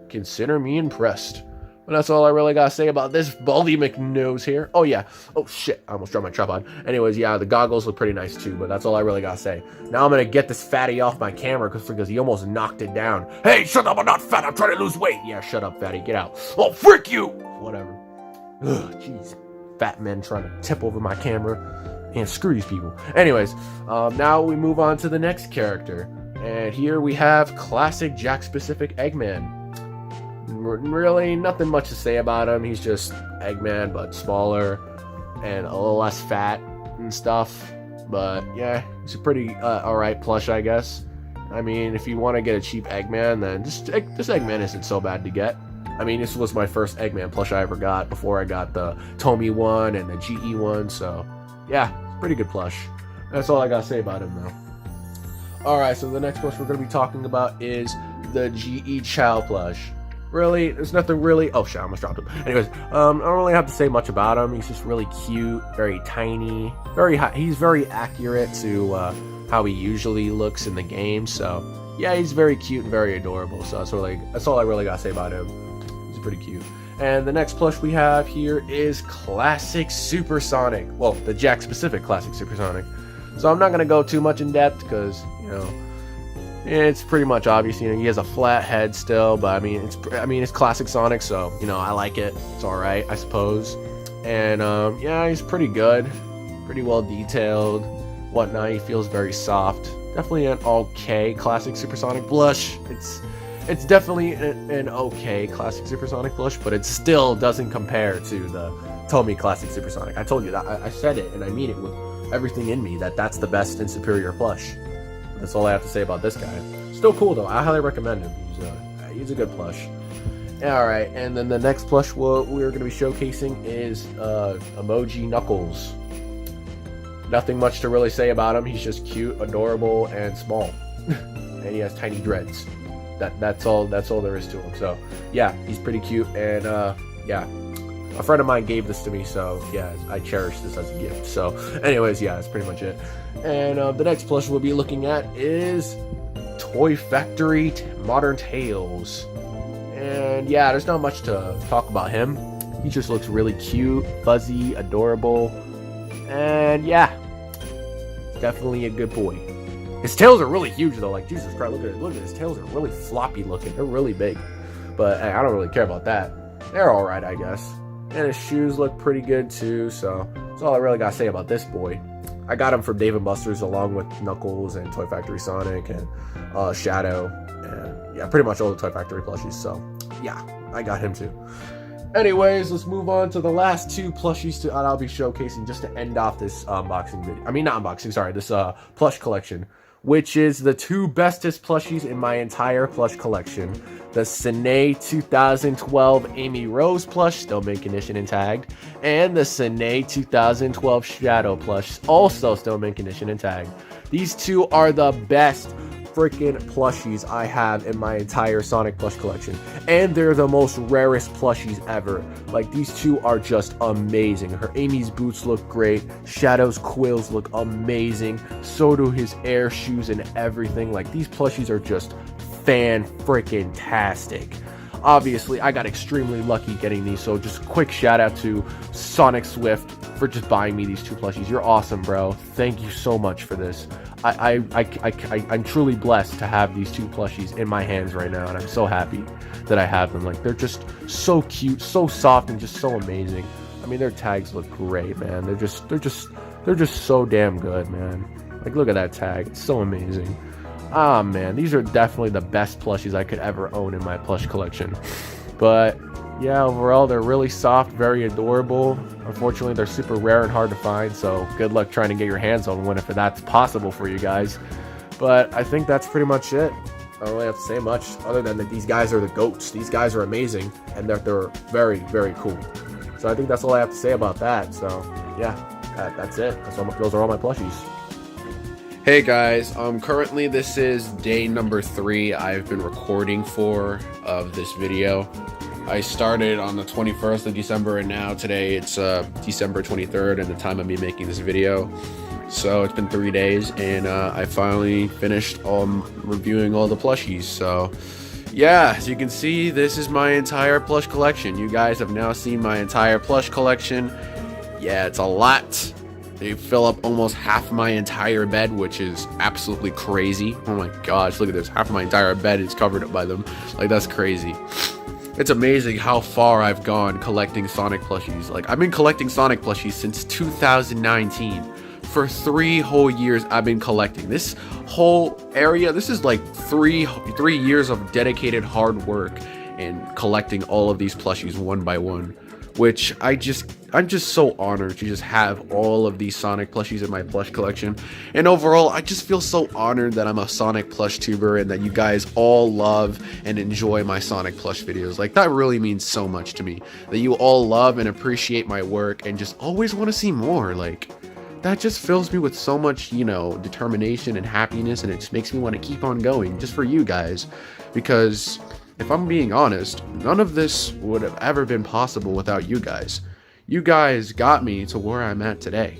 [SPEAKER 2] Consider me impressed. Well, that's all I really gotta say about this Baldy McNose here. Oh, yeah. Oh, shit. I almost dropped my tripod. Anyways, yeah, the goggles look pretty nice, too, but that's all I really gotta say. Now I'm gonna get this fatty off my camera because he almost knocked it down. Hey, shut up. I'm not fat. I'm trying to lose weight. Yeah, shut up, fatty. Get out. Oh, frick you. Whatever. Ugh, jeez. Fat men trying to tip over my camera. And screw these people. Anyways, now we move on to the next character. And here we have classic Jack-specific Eggman. Really nothing much to say about him. He's just Eggman, but smaller and a little less fat and stuff. But yeah, he's a pretty alright plush, I guess. I mean, if you want to get a cheap Eggman, then this Eggman isn't so bad to get. I mean, this was my first Eggman plush I ever got before I got the Tomy one and the GE one. So, yeah, pretty good plush. That's all I gotta say about him, though. Alright, so the next plush we're gonna be talking about is the GE Chow plush. Really, there's nothing really. Oh shit, I almost dropped him. Anyways, I don't really have to say much about him. He's just really cute, very tiny, very high. He's very accurate to how he usually looks in the game. So yeah, he's very cute and very adorable. So that's all I really gotta say about him. He's pretty cute. And the next plush we have here is Classic Supersonic. Well, the Jack specific Classic Supersonic. So I'm not gonna go too much in depth because it's pretty much obvious. He has a flat head still, but I mean it's classic Sonic, so I like it. It's all right, I suppose. And yeah, he's pretty good, pretty well detailed, whatnot. He feels very soft. Definitely an okay classic Supersonic blush. It's definitely an okay classic Supersonic blush, but it still doesn't compare to the Tomy Classic Supersonic. I told you that. I said it, and I mean it with everything in me, that's the best and superior plush. That's all I have to say about this guy. Still cool though. I highly recommend him. He's a good plush. Alright, and then the next plush we're going to be showcasing is Emoji Knuckles. Nothing much to really say about him. He's just cute, adorable, and small. And he has tiny dreads. That's all there is to him. So yeah, he's pretty cute, and yeah. A friend of mine gave this to me, so yeah, I cherish this as a gift. So anyways, yeah, that's pretty much it. And the next plush we'll be looking at is Toy Factory Modern Tales. And yeah, there's not much to talk about him. He just looks really cute, fuzzy, adorable. And yeah, definitely a good boy. His tails are really huge though, like Jesus Christ, look at his tails are really floppy looking. They're really big. But hey, I don't really care about that. They're alright, I guess. And his shoes look pretty good too, so that's all I really gotta say about this boy. I got him from Dave & Buster's along with Knuckles and Toy Factory Sonic and Shadow, and yeah, pretty much all the Toy Factory plushies, so yeah, I got him too. Anyways, let's move on to the last two plushies that I'll be showcasing just to end off this unboxing video. I mean, not unboxing, sorry, this plush collection, which is the two bestest plushies in my entire plush collection. The Sine 2012 Amy Rose plush, still mint condition and tagged, and the Sine 2012 Shadow plush, also still mint condition and tagged. These two are the best freaking plushies I have in my entire Sonic plush collection, and they're the most rarest plushies ever. Like, these two are just amazing. Her Amy's boots look great, Shadow's quills look amazing, so do his air shoes and everything. Like, these plushies are just fan-freaking-tastic. Obviously, I got extremely lucky getting these, so just a quick shout out to Sonic Swift for just buying me these two plushies. You're awesome, bro. Thank you so much for this. I'm truly blessed to have these two plushies in my hands right now, and I'm so happy that I have them. Like, they're just so cute, so soft, and just so amazing. I mean, their tags look great, man. They're just so damn good, man. Like, look at that tag. It's so amazing. Ah, man, these are definitely the best plushies I could ever own in my plush collection. But yeah, overall, they're really soft, very adorable. Unfortunately, they're super rare and hard to find, so good luck trying to get your hands on one if that's possible for you guys. But I think that's pretty much it. I don't really have to say much other than that these guys are the GOATs. These guys are amazing, and they're very, very cool. So I think that's all I have to say about that. So yeah, that's it. Those are all my plushies.
[SPEAKER 1] Hey guys, currently this is day number 3 I've been recording for of this video. I started on the 21st of December, and now today it's December 23rd and the time of me making this video. So it's been 3 days, and I finally finished reviewing all the plushies. So yeah, as you can see, this is my entire plush collection. You guys have now seen my entire plush collection. Yeah, it's a lot. They fill up almost half my entire bed, which is absolutely crazy. Oh my gosh, look at this. Half of my entire bed is covered up by them. Like, that's crazy. It's amazing how far I've gone collecting Sonic plushies. Like, I've been collecting Sonic plushies since 2019. For 3 whole years, I've been collecting. This whole area, this is like 3 years of dedicated hard work and collecting all of these plushies one by one. which I'm just so honored to just have all of these Sonic plushies in my plush collection. And overall, I just feel so honored that I'm a Sonic plush tuber and that you guys all love and enjoy my Sonic plush videos. Like, that really means so much to me, that you all love and appreciate my work and just always want to see more. Like, that just fills me with so much, you know, determination and happiness, and it just makes me want to keep on going just for you guys. Because if I'm being honest, none of this would have ever been possible without you guys. You guys got me to where I'm at today.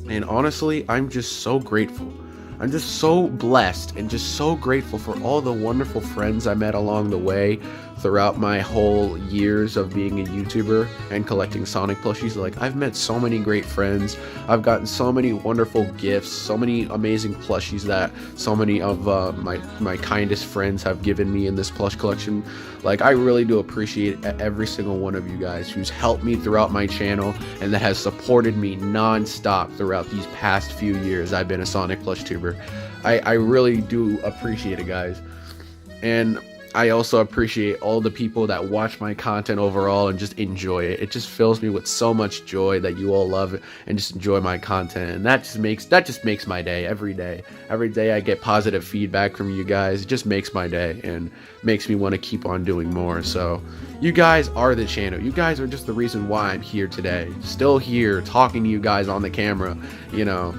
[SPEAKER 1] And honestly, I'm just so grateful. I'm just so blessed and just so grateful for all the wonderful friends I met along the way throughout my whole years of being a YouTuber and collecting Sonic plushies. Like, I've met so many great friends. I've gotten so many wonderful gifts, so many amazing plushies that so many of my kindest friends have given me in this plush collection. Like, I really do appreciate every single one of you guys who's helped me throughout my channel and that has supported me non-stop throughout these past few years I've been a Sonic plush tuber. I really do appreciate it, guys. And I also appreciate all the people that watch my content overall and just enjoy it. It just fills me with so much joy that you all love it and just enjoy my content, and that just makes my day every day. Every day I get positive feedback from you guys. It just makes my day and makes me want to keep on doing more. So you guys are the channel. You guys are just the reason why I'm here today, still here talking to you guys on the camera. You know,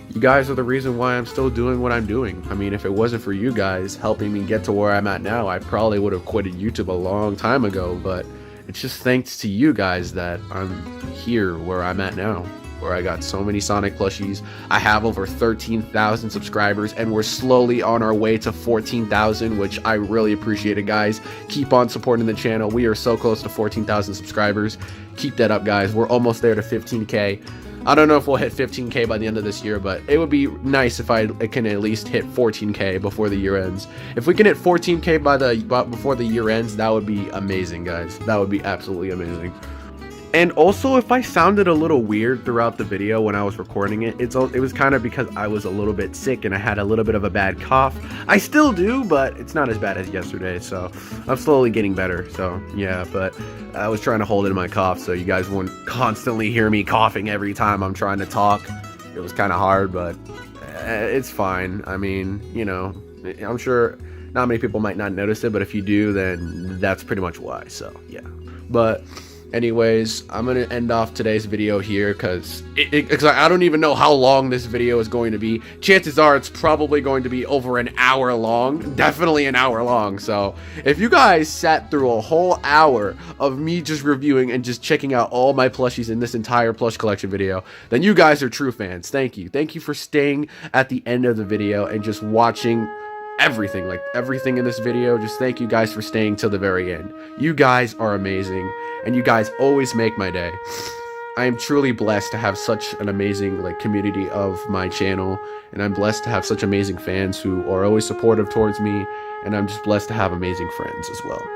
[SPEAKER 1] you guys are the reason why I'm still doing what I'm doing. I mean, if it wasn't for you guys helping me get to where I'm at now, I probably would have quitted YouTube a long time ago. But it's just thanks to you guys that I'm here where I'm at now, where I got so many Sonic plushies. I have over 13,000 subscribers, and we're slowly on our way to 14,000, which I really appreciate it, guys. Keep on supporting the channel. We are so close to 14,000 subscribers. Keep that up, guys. We're almost there to 15K. I don't know if we'll hit 15K by the end of this year, but it would be nice if I can at least hit 14K before the year ends. If we can hit 14K before the year ends, that would be amazing, guys. That would be absolutely amazing. And also, if I sounded a little weird throughout the video when I was recording it, it was kind of because I was a little bit sick and I had a little bit of a bad cough. I still do, but it's not as bad as yesterday, so I'm slowly getting better. So yeah, but I was trying to hold in my cough so you guys wouldn't constantly hear me coughing every time I'm trying to talk. It was kind of hard, but it's fine. I mean, you know, I'm sure not many people might not notice it, but if you do, then that's pretty much why. So yeah, but anyways, I'm gonna end off today's video here because I don't even know how long this video is going to be. Chances are it's probably going to be over an hour long, definitely an hour long. So if you guys sat through a whole hour of me just reviewing and just checking out all my plushies in this entire plush collection video, then you guys are true fans. Thank you for staying at the end of the video and just watching everything, like everything in this video. Just thank you guys for staying till the very end. You guys are amazing, and you guys always make my day. I am truly blessed to have such an amazing community of my channel, and I'm blessed to have such amazing fans who are always supportive towards me, and I'm just blessed to have amazing friends as well.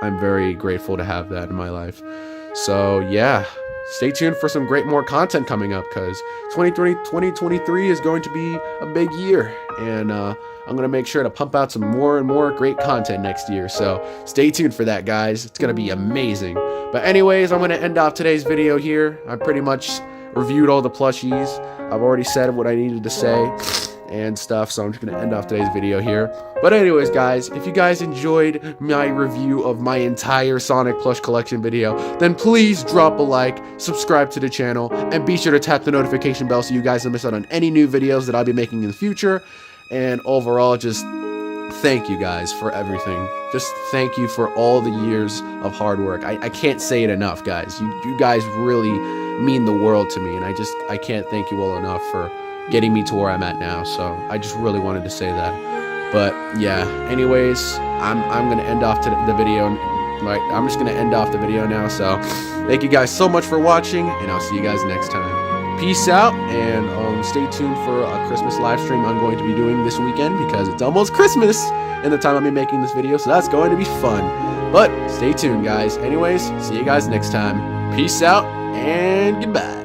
[SPEAKER 1] I'm very grateful to have that in my life. So yeah, stay tuned for some more content coming up, because 2023 is going to be a big year, and I'm going to make sure to pump out some more and more great content next year. So stay tuned for that, guys. It's going to be amazing. But anyways, I'm going to end off today's video here. I pretty much reviewed all the plushies. I've already said what I needed to say and stuff, so I'm just going to end off today's video here. But anyways, guys, if you guys enjoyed my review of my entire Sonic plush collection video, then please drop a like, subscribe to the channel, and be sure to tap the notification bell so you guys don't miss out on any new videos that I'll be making in the future. And overall, just thank you guys for everything. Just thank you for all the years of hard work. I can't say it enough, guys. You guys really mean the world to me, and I can't thank you all enough for getting me to where I'm at now. So I just really wanted to say that. But yeah, anyways, I'm gonna end off the video. Right, I'm just gonna end off the video now. So thank you guys so much for watching, and I'll see you guys next time. Peace out, and stay tuned for a Christmas live stream I'm going to be doing this weekend, because it's almost Christmas in the time I'll be making this video, so that's going to be fun. But stay tuned, guys. Anyways, see you guys next time. Peace out, and goodbye.